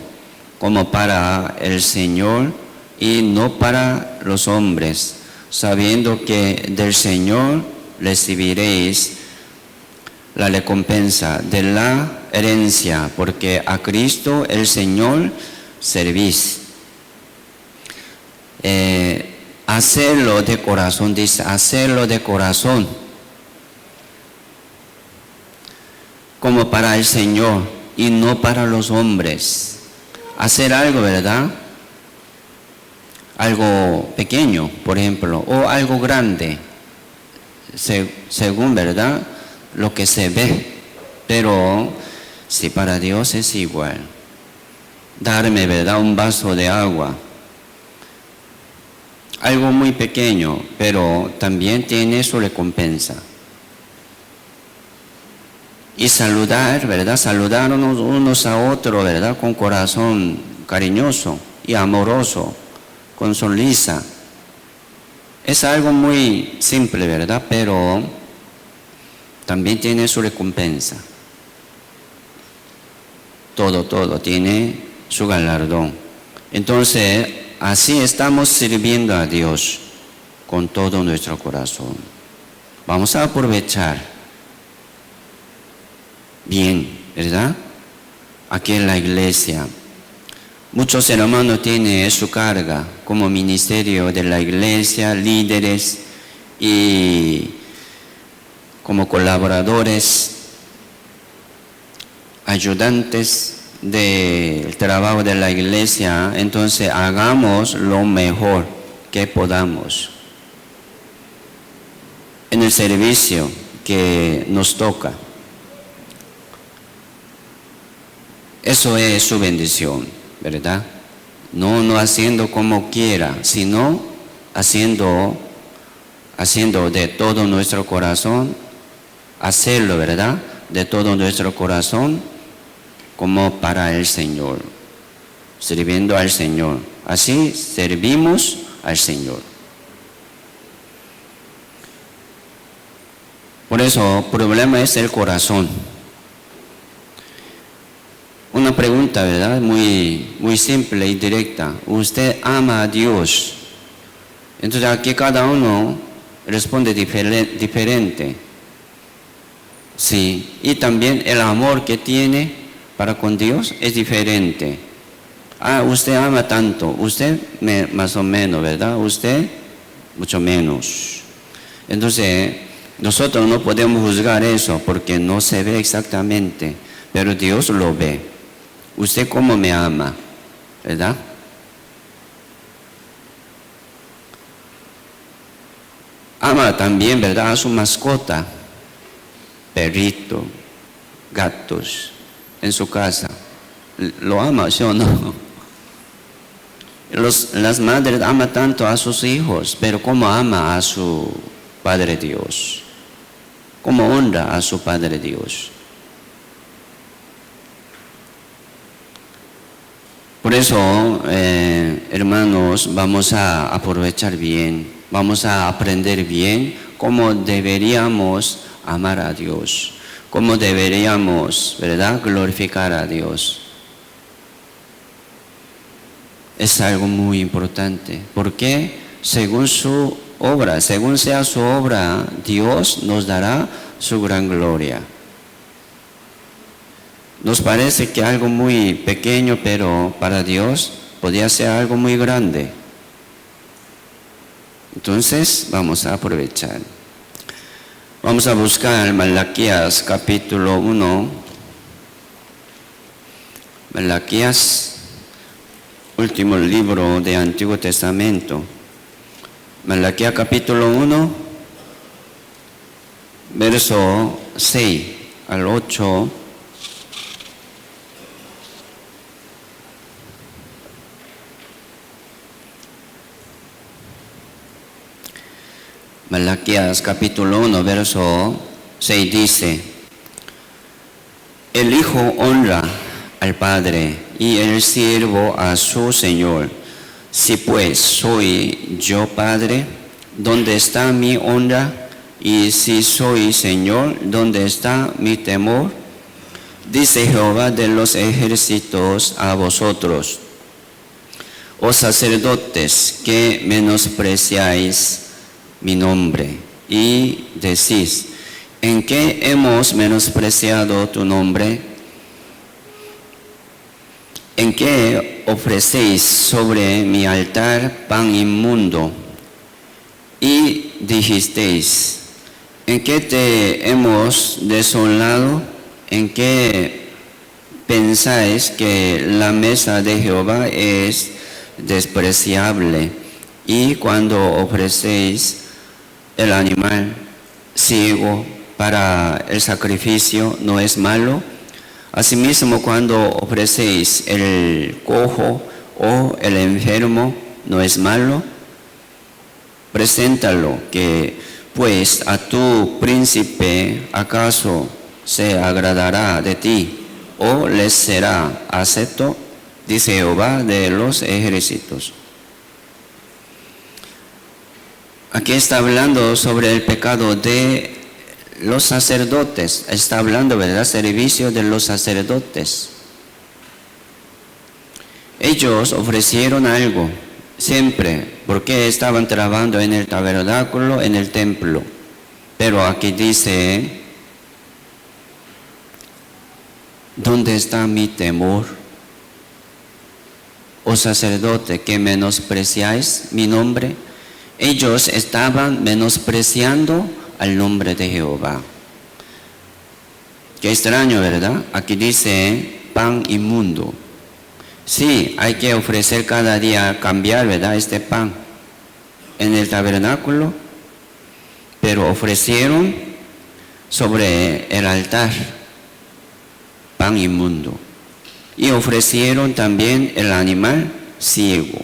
como para el Señor y no para los hombres, sabiendo que del Señor recibiréis la recompensa de la herencia, porque a Cristo el Señor servís. Hacerlo de corazón, dice, hacerlo de corazón, como para el Señor y no para los hombres. Hacer algo, ¿verdad? Algo pequeño, por ejemplo, o algo grande, según, ¿verdad?, lo que se ve. Pero si para Dios es igual, darme, ¿verdad?, un vaso de agua, algo muy pequeño, pero también tiene su recompensa. Y saludar, ¿verdad?, saludarnos unos a otros, ¿verdad?, con corazón cariñoso y amoroso, con sonrisa. Es algo muy simple, ¿verdad?, pero también tiene su recompensa. Todo tiene su galardón. Entonces, así estamos sirviendo a Dios con todo nuestro corazón. Vamos a aprovechar bien, ¿verdad?, aquí en la iglesia. Muchos hermanos tienen su carga como ministerio de la iglesia, líderes y como colaboradores, ayudantes del trabajo de la iglesia. Entonces hagamos lo mejor que podamos en el servicio que nos toca. Eso es su bendición, ¿verdad? No haciendo como quiera, sino haciendo de todo nuestro corazón, hacerlo, ¿verdad?, de todo nuestro corazón como para el Señor, sirviendo al Señor. Así servimos al Señor. Por eso, el problema es el corazón. Una pregunta, ¿verdad?, muy simple y directa. ¿Usted ama a Dios? Entonces aquí cada uno responde diferente. Sí, y también el amor que tiene para con Dios es diferente. Usted ama tanto, usted más o menos, ¿verdad?, usted mucho menos. Entonces, nosotros no podemos juzgar eso porque no se ve exactamente, pero Dios lo ve. ¿Usted cómo me ama?, ¿verdad? Ama también, ¿verdad?, a su mascota, perrito, gatos, en su casa. ¿Lo ama, sí o no? Las madres aman tanto a sus hijos, pero ¿cómo ama a su Padre Dios? ¿Cómo honra a su Padre Dios? Por eso, hermanos, vamos a aprovechar bien, vamos a aprender bien cómo deberíamos amar a Dios, cómo deberíamos, ¿verdad?, glorificar a Dios. Es algo muy importante, porque según su obra, según sea su obra, Dios nos dará su gran gloria. Nos parece que algo muy pequeño, pero para Dios podría ser algo muy grande. Entonces, vamos a aprovechar. Vamos a buscar Malaquías capítulo 1. Malaquías, último libro del Antiguo Testamento. Malaquías capítulo 1, verso 6 al 8. Malaquías capítulo 1, verso 6 dice: el Hijo honra al Padre y el siervo a su Señor. Si pues soy yo Padre, ¿dónde está mi honra? Y si soy Señor, ¿dónde está mi temor? Dice Jehová de los ejércitos a vosotros, oh sacerdotes, que menospreciáis mi nombre, y decís, ¿en qué hemos menospreciado tu nombre? ¿En qué ofrecéis sobre mi altar pan inmundo? Y dijisteis, ¿en qué te hemos desolado? ¿En qué pensáis que la mesa de Jehová es despreciable? Y cuando ofrecéis el animal ciego para el sacrificio, ¿no es malo? Asimismo, cuando ofrecéis el cojo o el enfermo, ¿no es malo? Preséntalo, que pues a tu príncipe acaso se agradará de ti, o les será acepto, dice Jehová de los ejércitos. Aquí está hablando sobre el pecado de los sacerdotes, está hablando, ¿verdad?, servicio de los sacerdotes. Ellos ofrecieron algo, siempre, porque estaban trabajando en el tabernáculo, en el templo. Pero aquí dice, ¿dónde está mi temor? Oh sacerdote, que menospreciáis mi nombre. Ellos estaban menospreciando al nombre de Jehová. Qué extraño, ¿verdad? Aquí dice pan inmundo. Sí, hay que ofrecer cada día, cambiar, ¿verdad?, este pan en el tabernáculo, pero ofrecieron sobre el altar pan inmundo y ofrecieron también el animal ciego.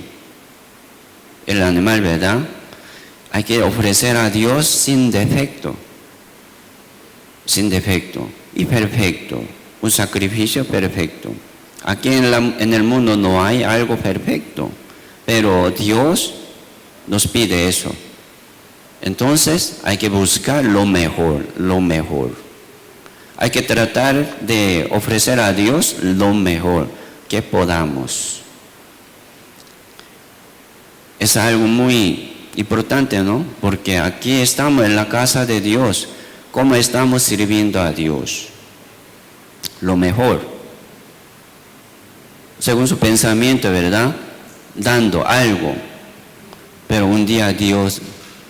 El animal, ¿verdad?, hay que ofrecer a Dios sin defecto y perfecto, un sacrificio perfecto. Aquí en el mundo no hay algo perfecto, pero Dios nos pide eso. Entonces hay que buscar lo mejor. Hay que tratar de ofrecer a Dios lo mejor que podamos. Es algo muy importante, ¿no? Porque aquí estamos en la casa de Dios. ¿Cómo estamos sirviendo a Dios? Lo mejor. Según su pensamiento, ¿verdad?, dando algo. Pero un día Dios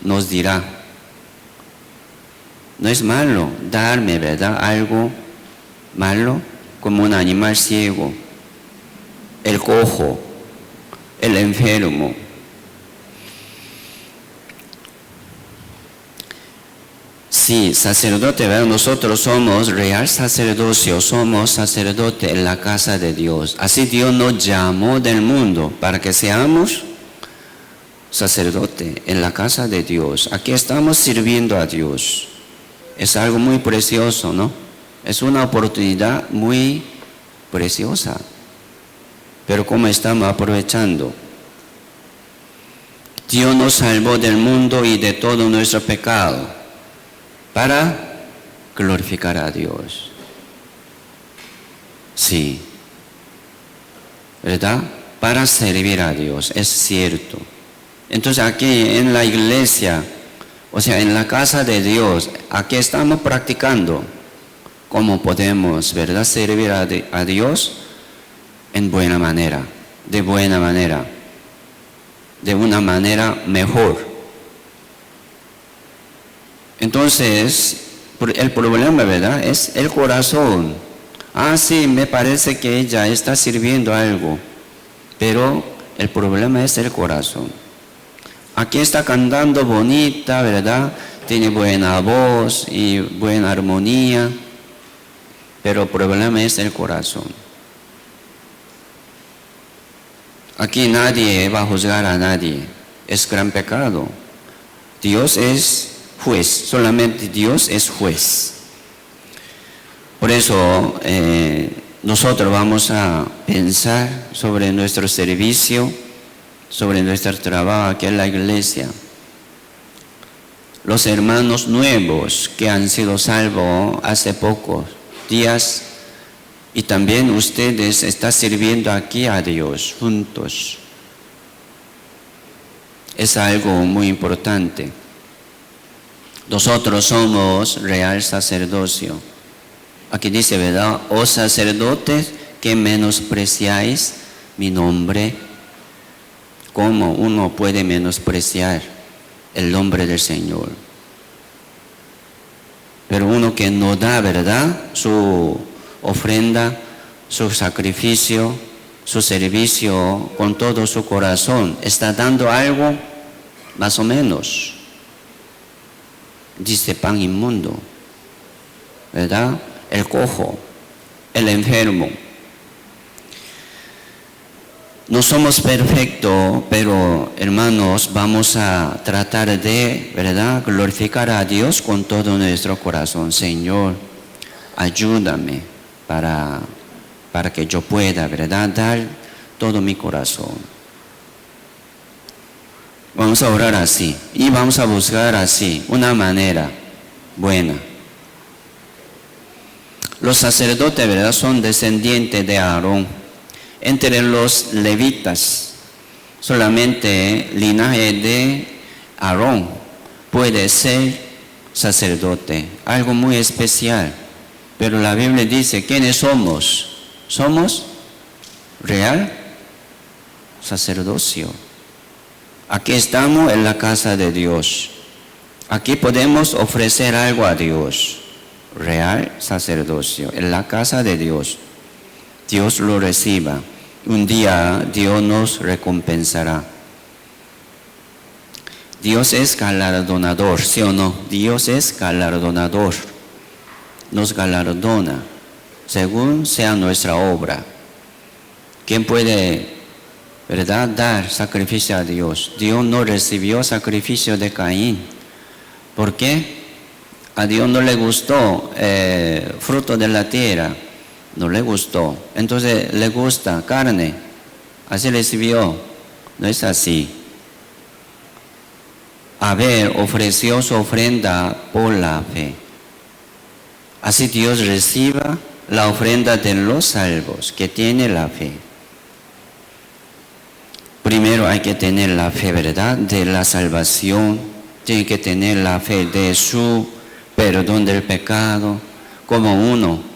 nos dirá, no es malo darme, ¿verdad?, algo malo, como un animal ciego, el cojo, el enfermo. Sí, sacerdote, ¿verdad? Nosotros somos real sacerdocio, somos sacerdote en la casa de Dios. Así Dios nos llamó del mundo para que seamos sacerdote en la casa de Dios. Aquí estamos sirviendo a Dios. Es algo muy precioso, ¿no? Es una oportunidad muy preciosa. Pero ¿cómo estamos aprovechando? Dios nos salvó del mundo y de todo nuestro pecado para glorificar a Dios. Sí, ¿verdad? Para servir a Dios, es cierto. Entonces aquí en la iglesia, o sea, en la casa de Dios, aquí estamos practicando cómo podemos, ¿verdad?, servir a Dios en buena manera, de buena manera, de una manera mejor. Entonces, el problema, ¿verdad?, es el corazón. Ah, sí, me parece que ella está sirviendo algo, pero el problema es el corazón. Aquí está cantando bonita, ¿verdad?, tiene buena voz y buena armonía, pero el problema es el corazón. Aquí nadie va a juzgar a nadie, es gran pecado. Dios es juez, solamente Dios es juez. Por eso nosotros vamos a pensar sobre nuestro servicio, sobre nuestro trabajo aquí en la iglesia. los hermanos nuevos que han sido salvos hace pocos días y también ustedes están sirviendo aquí a Dios juntos. Es algo muy importante. Nosotros somos real sacerdocio. Aquí dice, ¿verdad? Oh sacerdotes que menospreciáis mi nombre. ¿Cómo uno puede menospreciar el nombre del Señor? Pero uno que no da, ¿verdad?, su ofrenda, su sacrificio, su servicio con todo su corazón, está dando algo más o menos. Dice pan inmundo, ¿verdad? El cojo, el enfermo. No somos perfectos, pero hermanos, vamos a tratar de, ¿verdad?, glorificar a Dios con todo nuestro corazón. Señor, ayúdame para que yo pueda, ¿verdad?, dar todo mi corazón. Vamos a orar así y vamos a buscar así una manera buena. Los sacerdotes, ¿verdad?, son descendientes de Aarón. Entre los levitas, solamente linaje de Aarón puede ser sacerdote, algo muy especial. Pero la Biblia dice, ¿quiénes somos? Somos real sacerdocio. Aquí estamos en la casa de Dios. Aquí podemos ofrecer algo a Dios. Real sacerdocio, en la casa de Dios. Dios lo reciba. Un día Dios nos recompensará. Dios es galardonador, ¿sí o no? Dios es galardonador. Nos galardona según sea nuestra obra. ¿Quién puede, verdad, dar sacrificio a Dios? Dios no recibió sacrificio de Caín. ¿Por qué? A Dios no le gustó fruto de la tierra. No le gustó. Entonces le gusta carne. Así recibió. No es así. Abel ofreció su ofrenda por la fe. Así Dios reciba la ofrenda de los salvos que tiene la fe. Primero hay que tener la fe, ¿verdad?, de la salvación. Tiene que tener la fe de su perdón del pecado. Como uno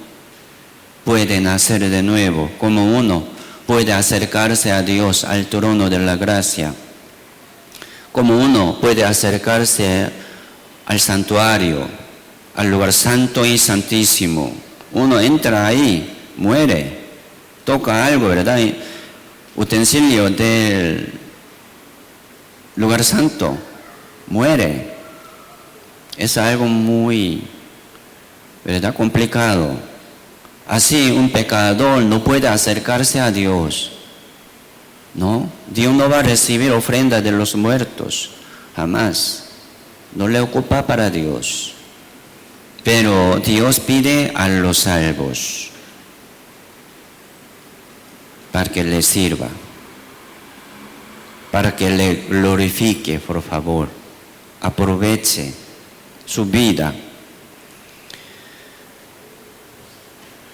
puede nacer de nuevo, como uno puede acercarse a Dios, al trono de la gracia, como uno puede acercarse al santuario, al lugar santo y santísimo. Uno entra ahí, muere, toca algo, ¿verdad?, utensilio del lugar santo, muere. Es algo muy, ¿verdad?, complicado. Así un pecador no puede acercarse a Dios. No, Dios no va a recibir ofrenda de los muertos, jamás. No le ocupa para Dios. Pero Dios pide a los salvos para que le sirva, para que le glorifique, por favor. Aproveche su vida.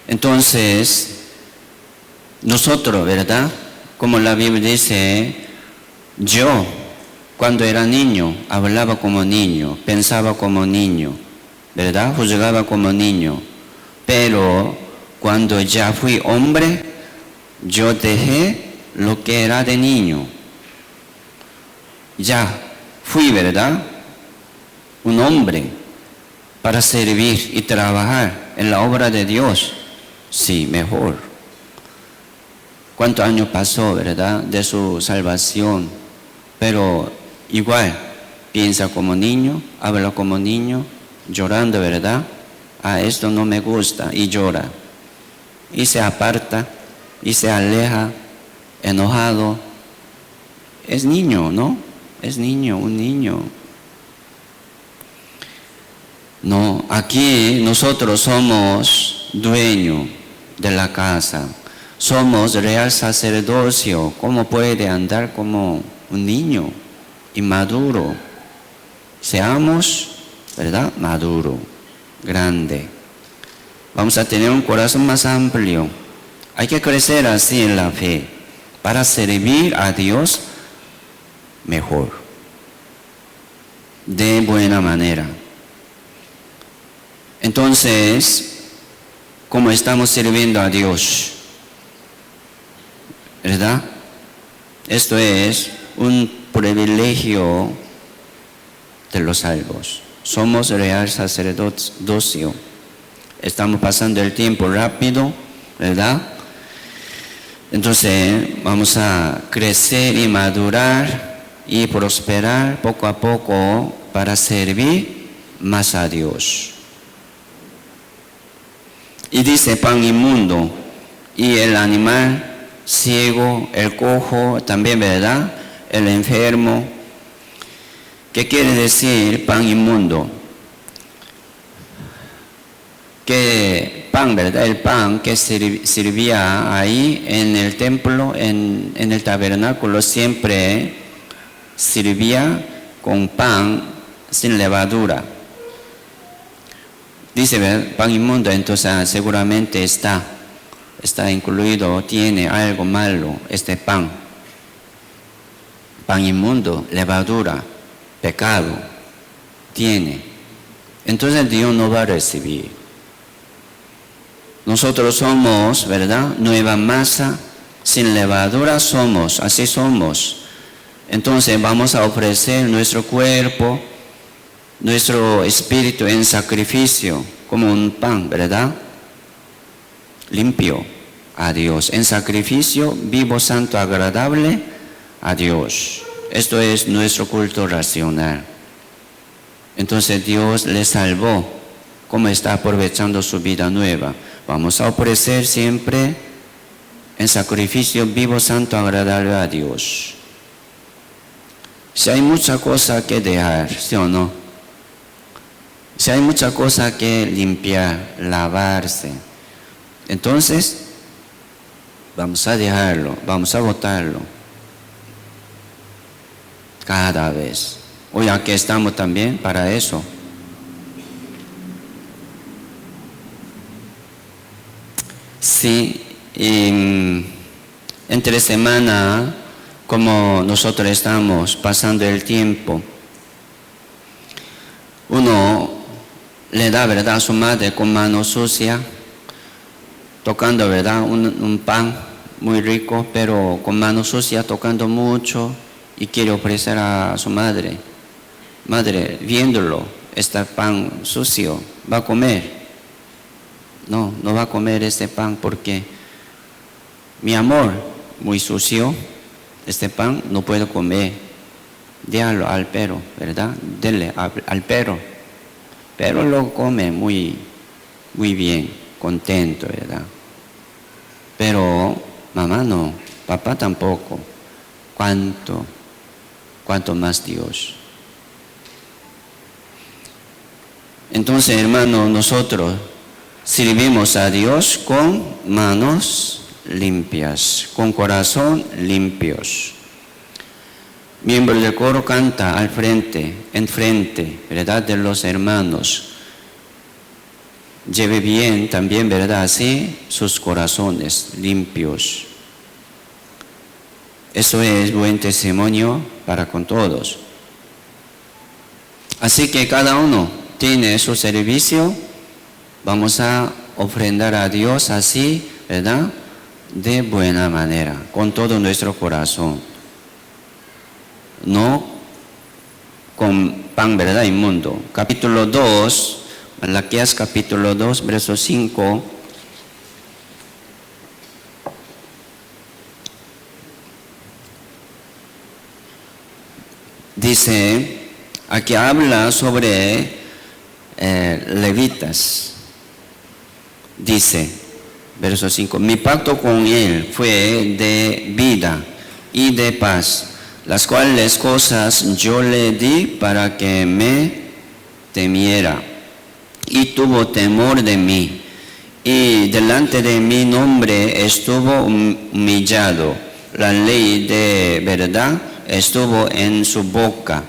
Entonces, nosotros, ¿verdad?, como la Biblia dice, yo cuando era niño hablaba como niño, pensaba como niño, ¿verdad?, juzgaba como niño. Pero cuando ya fui hombre, yo dejé lo que era de niño. Ya fui, ¿verdad?, un hombre para servir y trabajar en la obra de Dios. Sí, mejor. ¿Cuántos años pasó, verdad, de su salvación? Pero igual, piensa como niño, habla como niño, llorando, ¿verdad? Esto no me gusta, y llora. Y se aparta, y se aleja, enojado. Es niño, ¿no? Es niño, un niño. No, aquí nosotros somos dueños de la casa, somos real sacerdocio. ¿Cómo puede andar como un niño inmaduro? Seamos, ¿verdad? Maduro, grande. Vamos a tener un corazón más amplio. Hay que crecer así en la fe para servir a Dios mejor, de buena manera. Entonces, ¿cómo estamos sirviendo a Dios? ¿Verdad? Esto es un privilegio de los salvos. Somos real sacerdocio. Estamos pasando el tiempo rápido, ¿verdad? Entonces vamos a crecer y madurar y prosperar poco a poco para servir más a Dios. Y dice pan inmundo y el animal ciego, el cojo, también, ¿verdad? El enfermo. ¿Qué quiere decir pan inmundo? Que pan, ¿verdad? El pan que servía ahí en el templo, en el tabernáculo, siempre servía con pan sin levadura. Dice, ¿verdad? Pan inmundo, entonces seguramente está incluido, tiene algo malo este pan. Pan inmundo, levadura, pecado, tiene. Entonces Dios no va a recibir. Nosotros somos, ¿verdad? Nueva masa, sin levadura somos, así somos. Entonces vamos a ofrecer nuestro cuerpo, nuestro espíritu en sacrificio, como un pan, ¿verdad? Limpio a Dios, en sacrificio vivo, santo, agradable a Dios. Esto es nuestro culto racional. Entonces Dios le salvó, como está aprovechando su vida nueva. Vamos a ofrecer siempre en sacrificio vivo, santo, agradable a Dios. Si hay mucha cosa que dejar, ¿sí o no? Si hay mucha cosa que limpiar, lavarse, entonces vamos a dejarlo, vamos a botarlo cada vez. Hoy aquí estamos también para eso. Sí, entre semana, como nosotros estamos pasando el tiempo, uno le da, ¿verdad?, a su madre con mano sucia, tocando, ¿verdad?, un pan muy rico, pero con mano sucia, tocando mucho, y quiere ofrecer a su madre. Madre, viéndolo, este pan sucio, ¿va a comer? No, no va a comer este pan porque mi amor, muy sucio, este pan no puedo comer. Déjalo al perro, ¿verdad? Dele al perro. Pero lo come muy bien, contento, ¿verdad? Pero mamá no, papá tampoco. ¿Cuánto más Dios? Entonces, hermano, nosotros servimos a Dios con manos limpias, con corazón limpios. Miembro del coro canta al frente, enfrente, ¿verdad?, de los hermanos. Lleve bien también, ¿verdad?, así sus corazones limpios. Eso es buen testimonio para con todos. Así que cada uno tiene su servicio. Vamos a ofrendar a Dios así, ¿verdad?, de buena manera, con todo nuestro corazón. No con pan, ¿verdad?, inmundo. Capítulo 2, Malaquías capítulo 2, verso 5. Dice, aquí habla sobre levitas. Dice, verso 5, mi pacto con él fue de vida y de paz, las cuales cosas yo le di para que me temiera, y tuvo temor de mí, y delante de mi nombre estuvo humillado. La ley de verdad estuvo en su boca,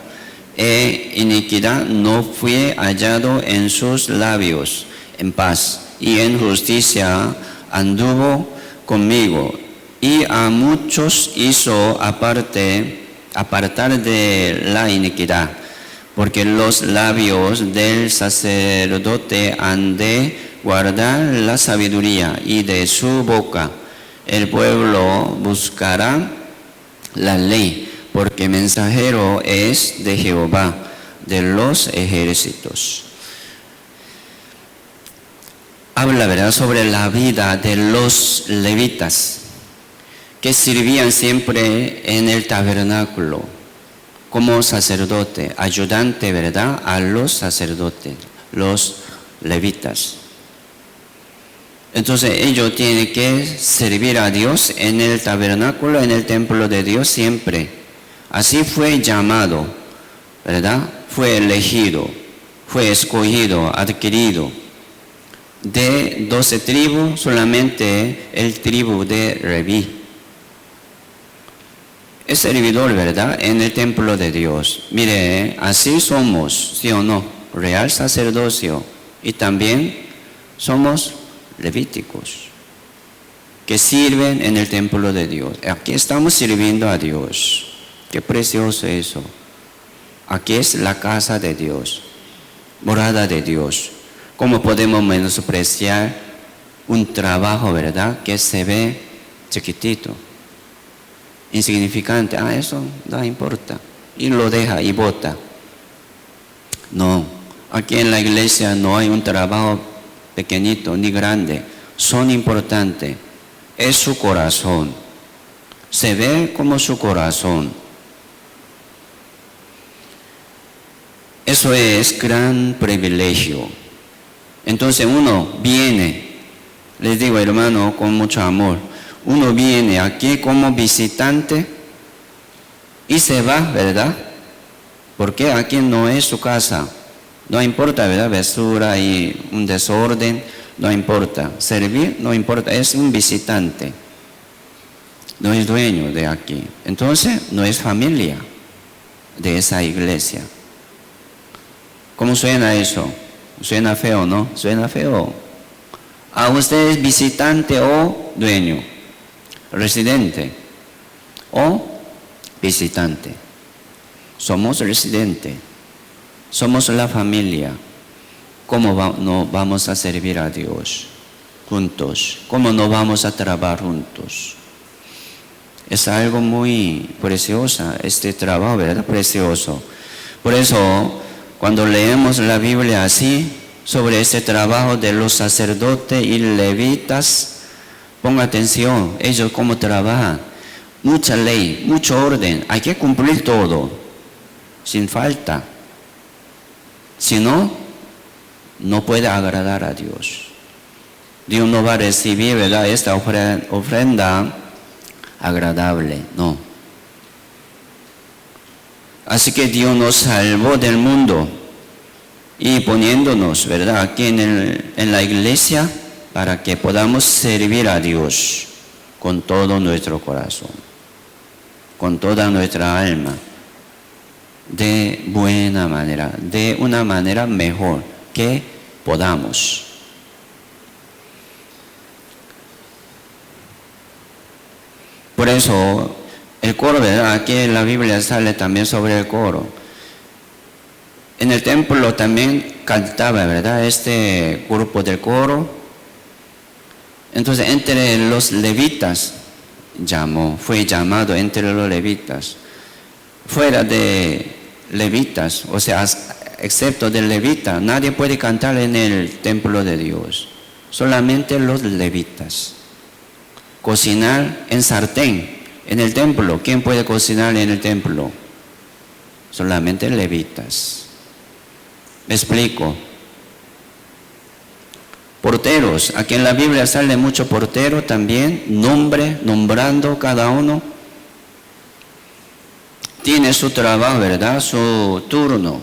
iniquidad no fue hallado en sus labios. En paz y en justicia anduvo conmigo, y a muchos hizo apartar de la iniquidad, porque los labios del sacerdote han de guardar la sabiduría, y de su boca el pueblo buscará la ley, porque mensajero es de Jehová de los ejércitos. Habla, ¿verdad?, sobre la vida de los levitas, que servían siempre en el tabernáculo como sacerdote, ayudante, ¿verdad?, a los sacerdotes, los levitas. Entonces ellos tienen que servir a Dios en el tabernáculo, en el templo de Dios siempre. Así fue llamado, ¿verdad? Fue elegido, fue escogido, adquirido. De 12 tribus, solamente el tribu de Leví es servidor, ¿verdad?, en el templo de Dios. Mire, así somos, ¿sí o no? Real sacerdocio, y también somos levíticos, que sirven en el templo de Dios. Aquí estamos sirviendo a Dios. Qué precioso eso. Aquí es la casa de Dios, morada de Dios. ¿Cómo podemos menospreciar un trabajo, verdad, que se ve chiquitito, insignificante? Eso no importa, y lo deja y bota. No, aquí en la iglesia no hay un trabajo pequeñito ni grande, son importantes. Es su corazón, se ve como su corazón. Eso es gran privilegio. Entonces uno viene, les digo, hermano, con mucho amor, uno viene aquí como visitante y se va, ¿verdad? Porque aquí no es su casa. No importa, ¿verdad?, basura y un desorden, no importa. Servir, no importa, es un visitante. No es dueño de aquí. Entonces, no es familia de esa iglesia. ¿Cómo suena eso? ¿Suena feo, no? Suena feo. ¿A usted es visitante o dueño? Residente o visitante. Somos residentes. Somos la familia. ¿Cómo no vamos a servir a Dios juntos? ¿Cómo no vamos a trabajar juntos? Es algo muy precioso este trabajo, ¿verdad? Precioso. Por eso, cuando leemos la Biblia así, sobre este trabajo de los sacerdotes y levitas, ponga atención, ellos cómo trabajan. Mucha ley, mucho orden, hay que cumplir todo, sin falta. Si no, no puede agradar a Dios. Dios no va a recibir, ¿verdad?, esta ofrenda agradable, no. Así que Dios nos salvó del mundo y poniéndonos, ¿verdad?, aquí en la iglesia para que podamos servir a Dios con todo nuestro corazón, con toda nuestra alma, de buena manera, de una manera mejor que podamos. Por eso el coro, ¿verdad?, aquí en la Biblia sale también sobre el coro. En el templo también cantaba, ¿verdad?, este grupo del coro. Entonces entre los levitas fue llamado entre los levitas. Fuera de levitas, o sea, excepto del levita, nadie puede cantar en el templo de Dios. Solamente los levitas. Cocinar en sartén en el templo. ¿Quién puede cocinar en el templo? Solamente levitas. Me explico. Porteros. Aquí en la Biblia sale mucho portero también. Nombrando cada uno. Tiene su trabajo, ¿verdad? Su turno.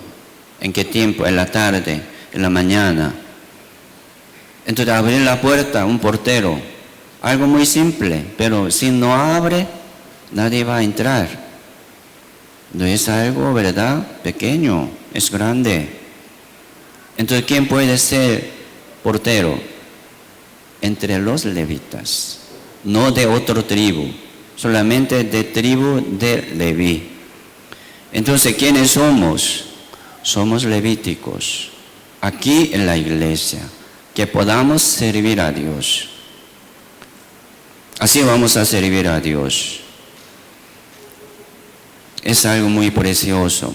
¿En qué tiempo? En la tarde, en la mañana. Entonces abrir la puerta, un portero. Algo muy simple, pero si no abre, nadie va a entrar. No es algo, ¿verdad?, pequeño, es grande. Entonces, ¿quién puede ser portero? Entre los levitas, no de otra tribu, solamente de tribu de Leví. Entonces, ¿quiénes somos? Somos levíticos, aquí en la iglesia, que podamos servir a Dios. Así vamos a servir a Dios. Es algo muy precioso.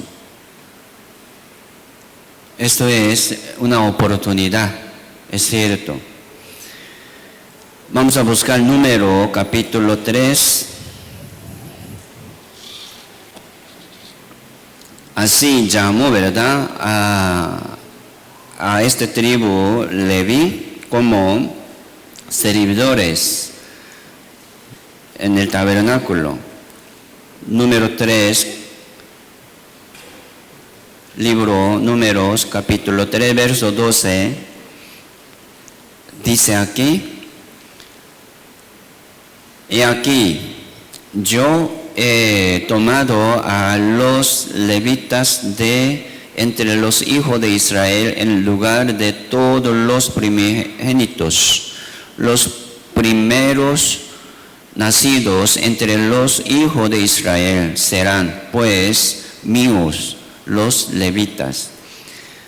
Esto es una oportunidad, es cierto. Vamos a buscar Número capítulo 3. Así llamó, ¿verdad?, a este tribu Leví como servidores en el tabernáculo. Número 3, libro Números, capítulo 3, verso 12, dice aquí: y aquí yo he tomado a los levitas de entre los hijos de Israel en lugar de todos los primogénitos, los primeros nacidos entre los hijos de Israel serán pues míos. Los levitas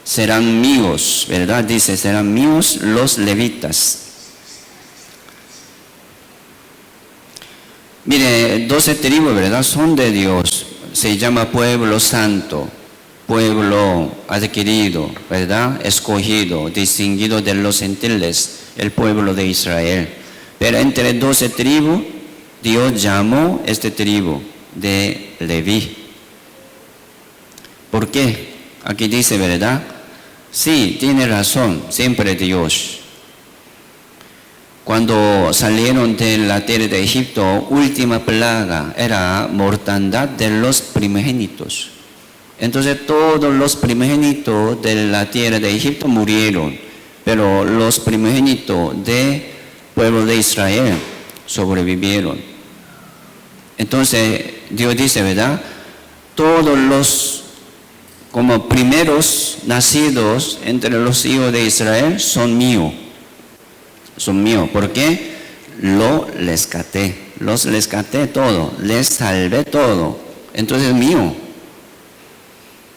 serán míos, ¿verdad? Dice, serán míos los levitas. Mire, 12 tribus, ¿verdad?, son de Dios. Se llama pueblo santo, pueblo adquirido, ¿verdad?, escogido, distinguido de los gentiles, el pueblo de Israel. Pero entre 12 tribus, Dios llamó este tribu de Leví. ¿Por qué? Aquí dice, ¿verdad? Sí, tiene razón, siempre Dios. Cuando salieron de la tierra de Egipto, última plaga era mortandad de los primogénitos. Entonces todos los primogénitos de la tierra de Egipto murieron, pero los primogénitos del pueblo de Israel sobrevivieron. Entonces Dios dice, ¿verdad? Todos los como primeros nacidos entre los hijos de Israel son míos. Son míos. ¿Por qué? Los rescaté todo, les salvé todo. Entonces es mío.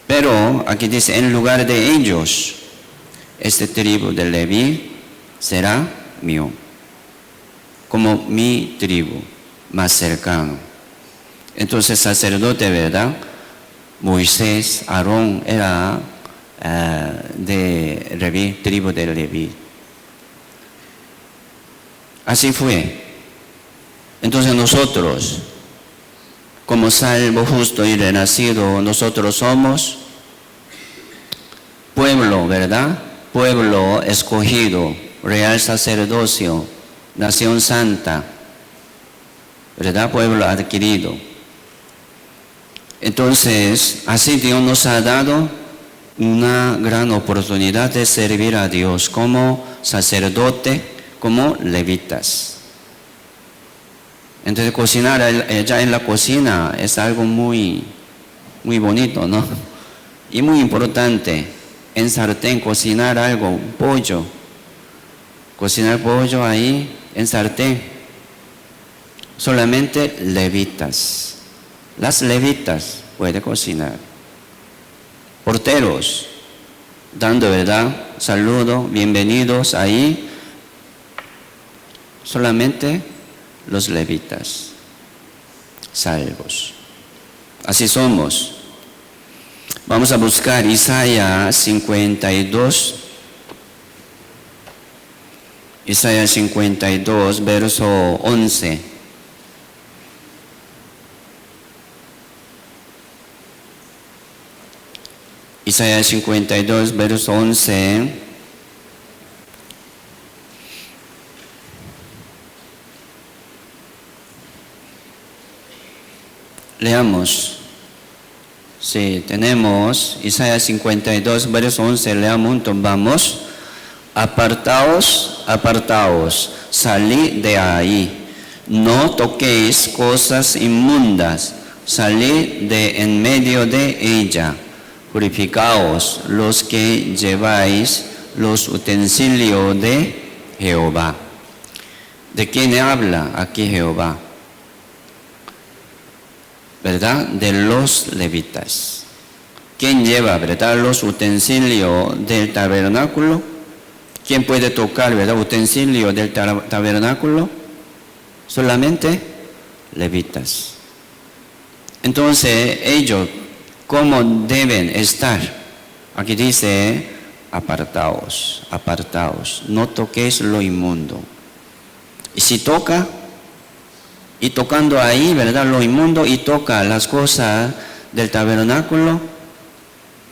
Pero aquí dice, en lugar de ellos, este tribu de Leví será mío, como mi tribu más cercano. Entonces sacerdote, ¿verdad? Moisés, Aarón era de Leví, tribu de Leví. Así fue. Entonces nosotros, como salvo, justo y renacido, nosotros somos pueblo, ¿verdad? Pueblo escogido, real sacerdocio, nación santa, ¿verdad? Pueblo adquirido. Entonces, así Dios nos ha dado una gran oportunidad de servir a Dios como sacerdote, como levitas. Entonces, cocinar allá en la cocina es algo muy, muy bonito, ¿no? Y muy importante. En sartén cocinar algo, pollo. Cocinar pollo ahí en sartén. Solamente levitas. Las levitas pueden cocinar. Porteros, dando, ¿verdad?, saludo, bienvenidos ahí. Solamente los levitas, salvos. Así somos. Vamos a buscar Isaías 52. Isaías 52, verso 11. Isaías 52, verso 11. Leamos. Sí, tenemos Isaías 52, verso 11. Leamos juntos, vamos. Apartaos, apartaos, salid de ahí. No toquéis cosas inmundas. salid de en medio de ella, purificaos los que lleváis los utensilios de Jehová. ¿De quién habla aquí Jehová? ¿Verdad? De los levitas. ¿Quién lleva, verdad, los utensilios del tabernáculo? ¿Quién puede tocar, verdad, utensilios del tabernáculo? Solamente levitas. Entonces, ellos, ¿cómo deben estar? Aquí dice, apartaos, apartaos, no toquéis lo inmundo. Y si toca, y tocando ahí, ¿verdad?, lo inmundo, y toca las cosas del tabernáculo,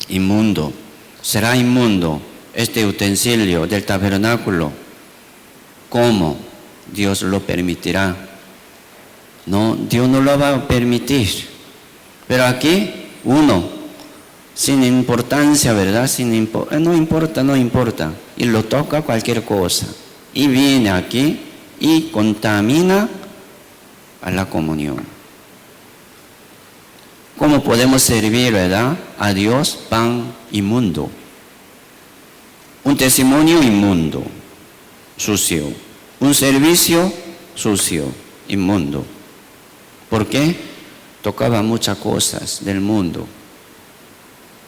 inmundo. Será inmundo este utensilio del tabernáculo. ¿Cómo? Dios lo permitirá. No, Dios no lo va a permitir. Pero aquí, uno, sin importancia, ¿verdad? No importa, no importa. Y lo toca cualquier cosa. Y viene aquí y contamina a la comunión. ¿Cómo podemos servir, verdad, a Dios? Pan inmundo. Un testimonio inmundo, sucio. Un servicio sucio, inmundo. ¿Por qué? Tocaba muchas cosas del mundo.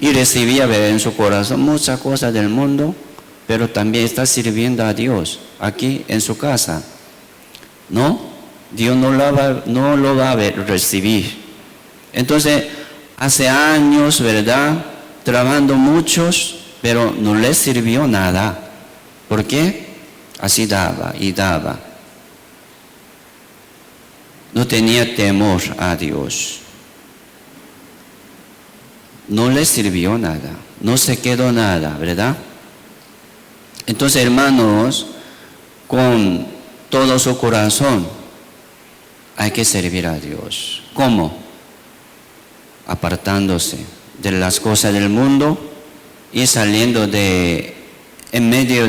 Y recibía, ¿verdad?, en su corazón muchas cosas del mundo, pero también está sirviendo a Dios aquí en su casa. ¿No? Dios no lo va a recibir. Entonces, hace años, ¿verdad?, trabajando muchos, pero no les sirvió nada. ¿Por qué? Así daba y daba. No tenía temor a Dios. No les sirvió nada. No se quedó nada, ¿verdad? Entonces, hermanos, con todo su corazón hay que servir a Dios. ¿Cómo? Apartándose de las cosas del mundo y saliendo en medio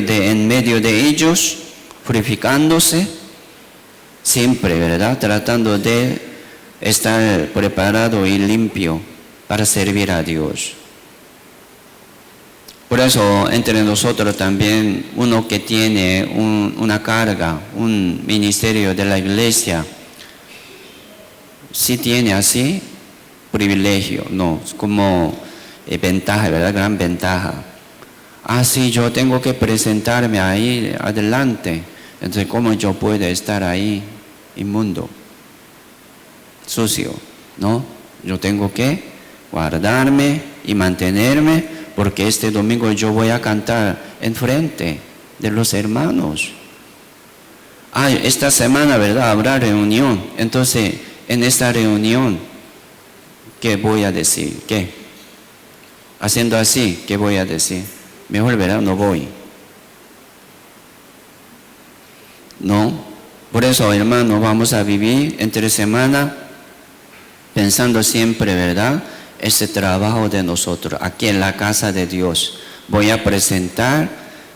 de ellos, purificándose, siempre, ¿verdad?, tratando de estar preparado y limpio para servir a Dios. Por eso, entre nosotros también, uno que tiene una carga, un ministerio de la iglesia, sí tiene así privilegio, no, es como ventaja, ¿verdad?, gran ventaja. Sí, yo tengo que presentarme ahí adelante. Entonces, ¿cómo yo puedo estar ahí inmundo, sucio? No, yo tengo que guardarme y mantenerme, porque este domingo yo voy a cantar en frente de los hermanos. Esta semana, ¿verdad?, habrá reunión. Entonces, en esta reunión, ¿qué voy a decir? ¿Qué? Haciendo así, ¿qué voy a decir? Mejor, ¿verdad?, no voy. No. Por eso, hermanos, vamos a vivir entre semana pensando siempre, ¿verdad?, ese trabajo de nosotros, aquí en la casa de Dios. Voy a presentar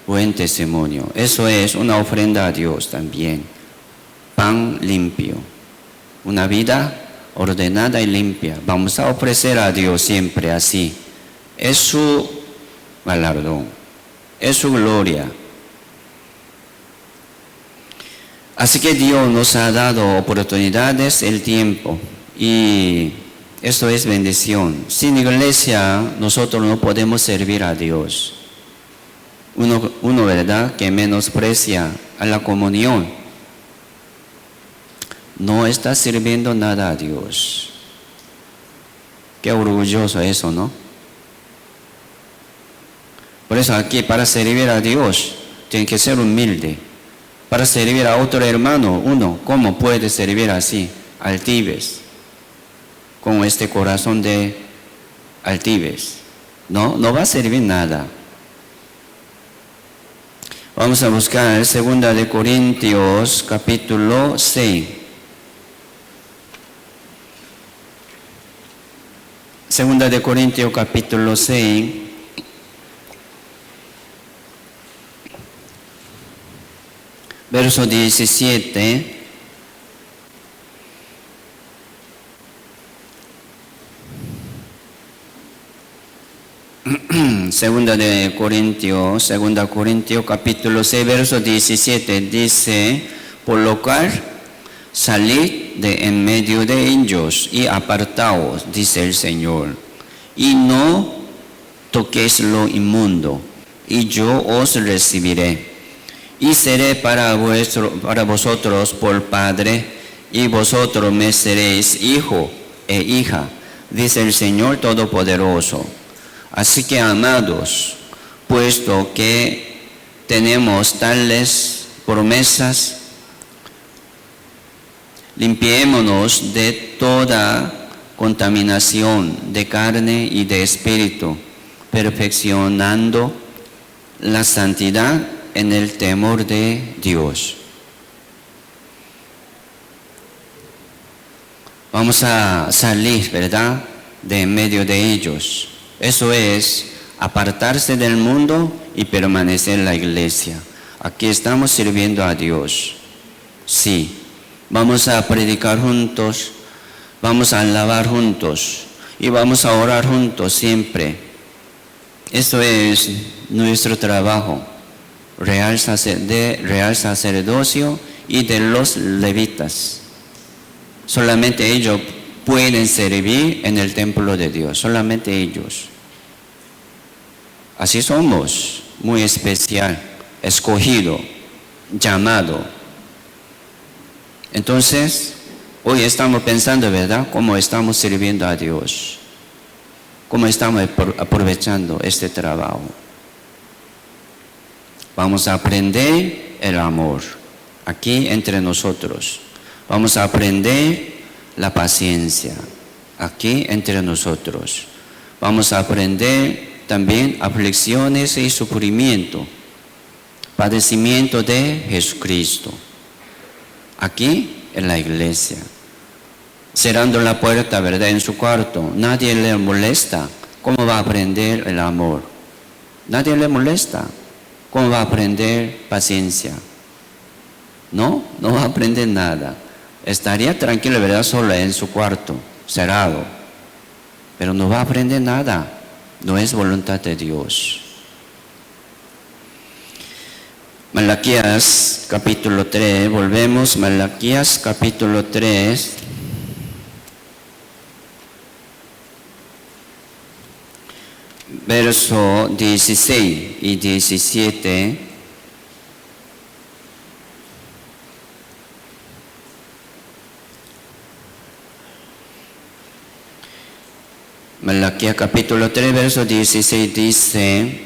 buen testimonio. Eso es una ofrenda a Dios también. Pan limpio. Una vida ordenada y limpia. Vamos a ofrecer a Dios siempre así. Es su galardón. Es su gloria. Así que Dios nos ha dado oportunidades, el tiempo, y esto es bendición. Sin iglesia nosotros no podemos servir a Dios. Uno, ¿verdad?, que menosprecia a la comunión, no está sirviendo nada a Dios. Qué orgulloso eso, ¿no? Por eso aquí, para servir a Dios, tiene que ser humilde. Para servir a otro hermano, uno, ¿cómo puede servir así? Altivez. Con este corazón de altivez. No va a servir nada. Vamos a buscar 2 de Corintios, capítulo 6. 2 de Corintios, capítulo 6. Verso 17. Segunda Corintios capítulo 6, verso 17 dice, por lo cual salid de en medio de ellos y apartaos, dice el Señor, y no toquéis lo inmundo, y yo os recibiré, y seré para vosotros por Padre, y vosotros me seréis hijo e hija, dice el Señor Todopoderoso. Así que, amados, puesto que tenemos tales promesas, limpiémonos de toda contaminación de carne y de espíritu, perfeccionando la santidad en el temor de Dios. Vamos a salir, ¿verdad?, de en medio de ellos. Eso es apartarse del mundo y permanecer en la iglesia. Aquí estamos sirviendo a Dios. Sí. Vamos a predicar juntos, vamos a alabar juntos y vamos a orar juntos siempre. Eso es nuestro trabajo, real sacerdocio y de los levitas. Solamente ellos pueden servir en el templo de Dios, solamente ellos. Así somos, muy especial, escogido, llamado. Entonces, hoy estamos pensando, ¿verdad?, cómo estamos sirviendo a Dios, cómo estamos aprovechando este trabajo. Vamos a aprender el amor aquí entre nosotros. Vamos a aprender la paciencia aquí entre nosotros. Vamos a aprender también aflicciones y sufrimiento, padecimiento de Jesucristo. Aquí en la iglesia, cerrando la puerta, ¿verdad?, en su cuarto, nadie le molesta. ¿Cómo va a aprender el amor? Nadie le molesta. ¿Cómo va a aprender paciencia? No va a aprender nada. Estaría tranquilo, ¿verdad?, solo en su cuarto, cerrado, pero no va a aprender nada. No es voluntad de Dios. Malaquías capítulo 3, volvemos, Malaquías capítulo 3, verso 16 y 17. Malaquías capítulo 3, verso 16 dice,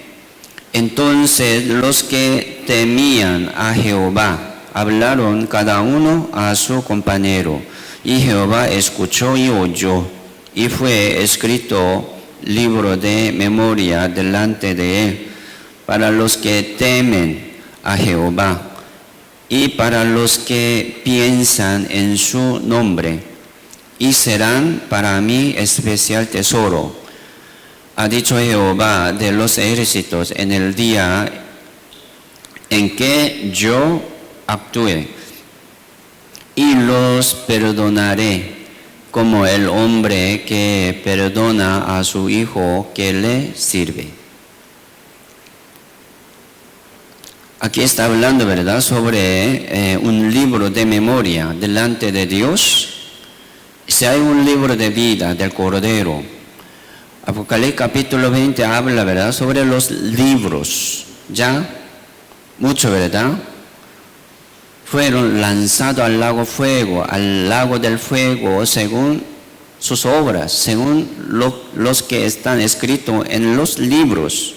entonces los que temían a Jehová hablaron cada uno a su compañero, y Jehová escuchó y oyó, y fue escrito libro de memoria delante de él, para los que temen a Jehová, y para los que piensan en su nombre, y serán para mí especial tesoro. Ha dicho Jehová de los ejércitos en el día en que yo actúe, y los perdonaré como el hombre que perdona a su hijo que le sirve. Aquí está hablando, ¿verdad?, sobre un libro de memoria delante de Dios. Si hay un libro de vida del Cordero, Apocalipsis capítulo 20 habla, ¿verdad?, sobre los libros, ya, mucho, ¿verdad? Fueron lanzados al lago del fuego, según sus obras, según los que están escritos en los libros.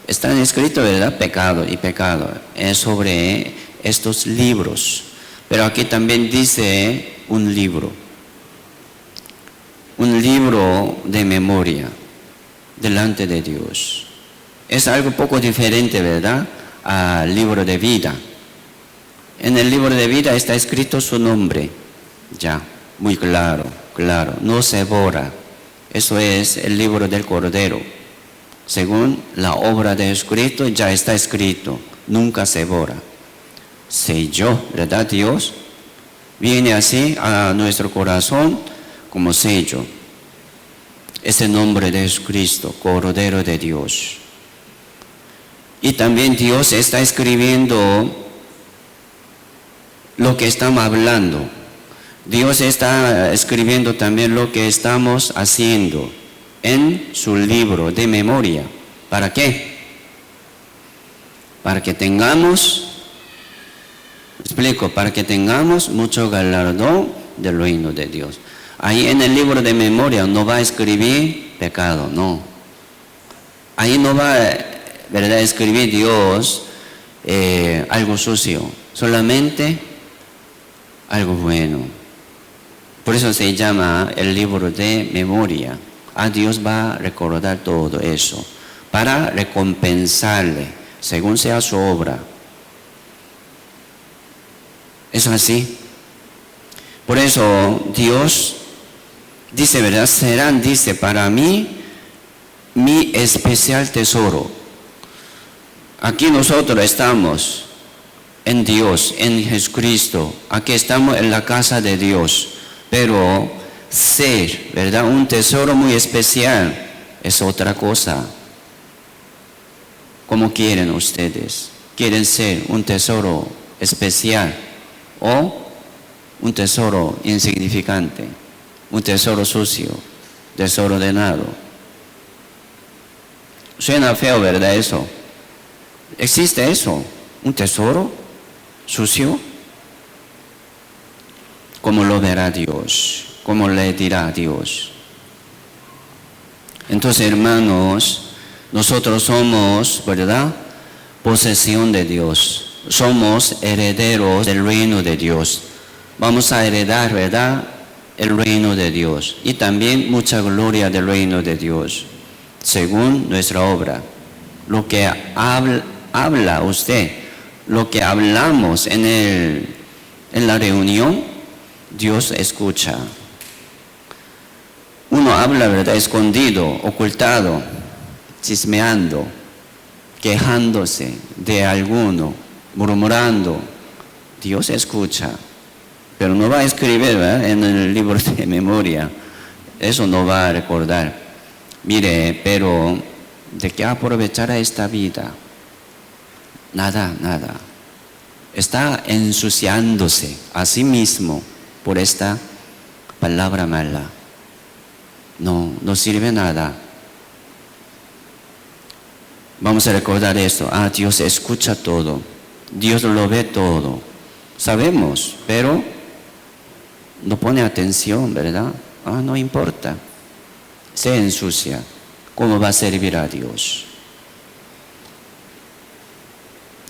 Están escritos, ¿verdad?, pecado y pecado, sobre estos libros. Pero aquí también dice un libro de memoria delante de Dios. Es algo poco diferente, ¿verdad?, al libro de vida. En el libro de vida está escrito su nombre, ya, muy claro, no se borra. Eso es el libro del Cordero. Según la obra de Jesucristo, ya está escrito, nunca se borra. Sello, ¿verdad? Dios viene así a nuestro corazón como sello. es el nombre de Jesucristo, Cordero de Dios. Y también Dios está escribiendo lo que estamos hablando. Dios está escribiendo también lo que estamos haciendo en su libro de memoria. ¿Para qué? Para que tengamos, para que tengamos mucho galardón del reino de Dios. Ahí en el libro de memoria no va a escribir pecado, no. Ahí no va, ¿verdad?, a escribir Dios algo sucio, solamente algo bueno. Por eso se llama el libro de memoria. Dios va a recordar todo eso para recompensarle según sea su obra. ¿Es así? Por eso Dios dice, ¿verdad? Serán, dice, para mí mi especial tesoro. Aquí nosotros estamos en Dios, en Jesucristo. Aquí estamos en la casa de Dios. Pero ser, ¿verdad?, un tesoro muy especial es otra cosa. ¿Cómo quieren ustedes? ¿Quieren ser un tesoro especial o un tesoro insignificante? Un tesoro sucio, desordenado. Suena feo, ¿verdad? Eso. ¿Existe eso? ¿Un tesoro sucio? ¿Cómo lo verá Dios? ¿Cómo le dirá Dios? Entonces, hermanos, nosotros somos, ¿verdad?, posesión de Dios. Somos herederos del reino de Dios. Vamos a heredar, ¿verdad?, el reino de Dios. Y también mucha gloria del reino de Dios, según nuestra obra. Lo que habla usted, lo que hablamos en la reunión, Dios escucha. Uno habla, ¿verdad?, escondido, ocultado, chismeando, quejándose de alguno, murmurando. Dios escucha, pero no va a escribir, ¿verdad?, en el libro de memoria. Eso no va a recordar. Mire, pero ¿de qué aprovechará esta vida? Nada, nada. Está ensuciándose a sí mismo por esta palabra mala. No sirve nada. Vamos a recordar esto. Dios escucha todo. Dios lo ve todo. Sabemos, pero no pone atención, ¿verdad? No importa. Se ensucia. ¿Cómo va a servir a Dios?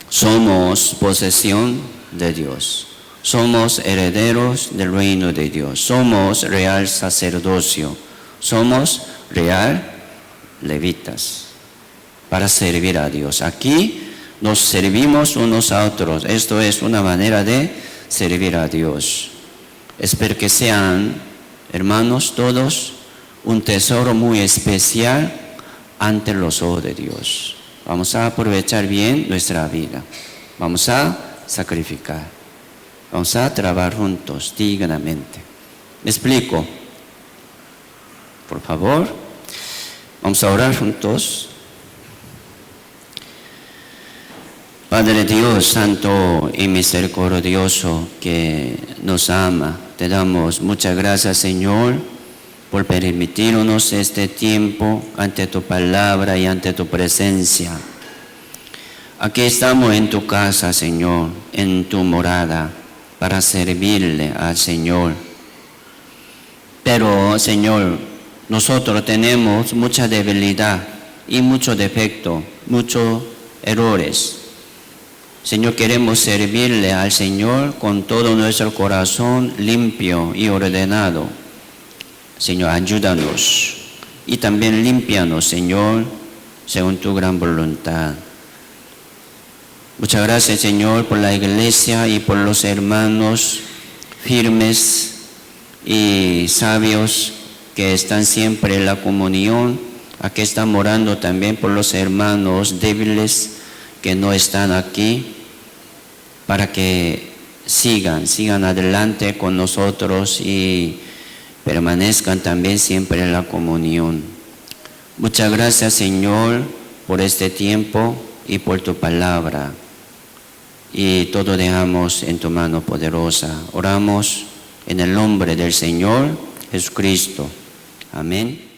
Somos posesión de Dios. Somos herederos del reino de Dios. Somos real sacerdocio. Somos real levitas para servir a Dios. Aquí nos servimos unos a otros. Esto es una manera de servir a Dios. Espero que sean, hermanos, todos un tesoro muy especial ante los ojos de Dios. Vamos a aprovechar bien nuestra vida. Vamos a sacrificar. Vamos a trabajar juntos dignamente. ¿Me explico? Por favor, vamos a orar juntos. Padre Dios, santo y misericordioso, que nos ama, te damos muchas gracias, Señor, por permitirnos este tiempo ante tu palabra y ante tu presencia. Aquí estamos en tu casa, Señor, en tu morada, para servirle al Señor. Pero, Señor, nosotros tenemos mucha debilidad y mucho defecto, muchos errores. Señor, queremos servirle al Señor con todo nuestro corazón limpio y ordenado. Señor, ayúdanos y también límpianos, Señor, según tu gran voluntad. Muchas gracias, Señor, por la iglesia y por los hermanos firmes y sabios que están siempre en la comunión. Aquí están orando también por los hermanos débiles que no están aquí, para que sigan adelante con nosotros y permanezcan también siempre en la comunión. Muchas gracias, Señor, por este tiempo y por tu palabra. Y todo dejamos en tu mano poderosa. Oramos en el nombre del Señor Jesucristo. Amén.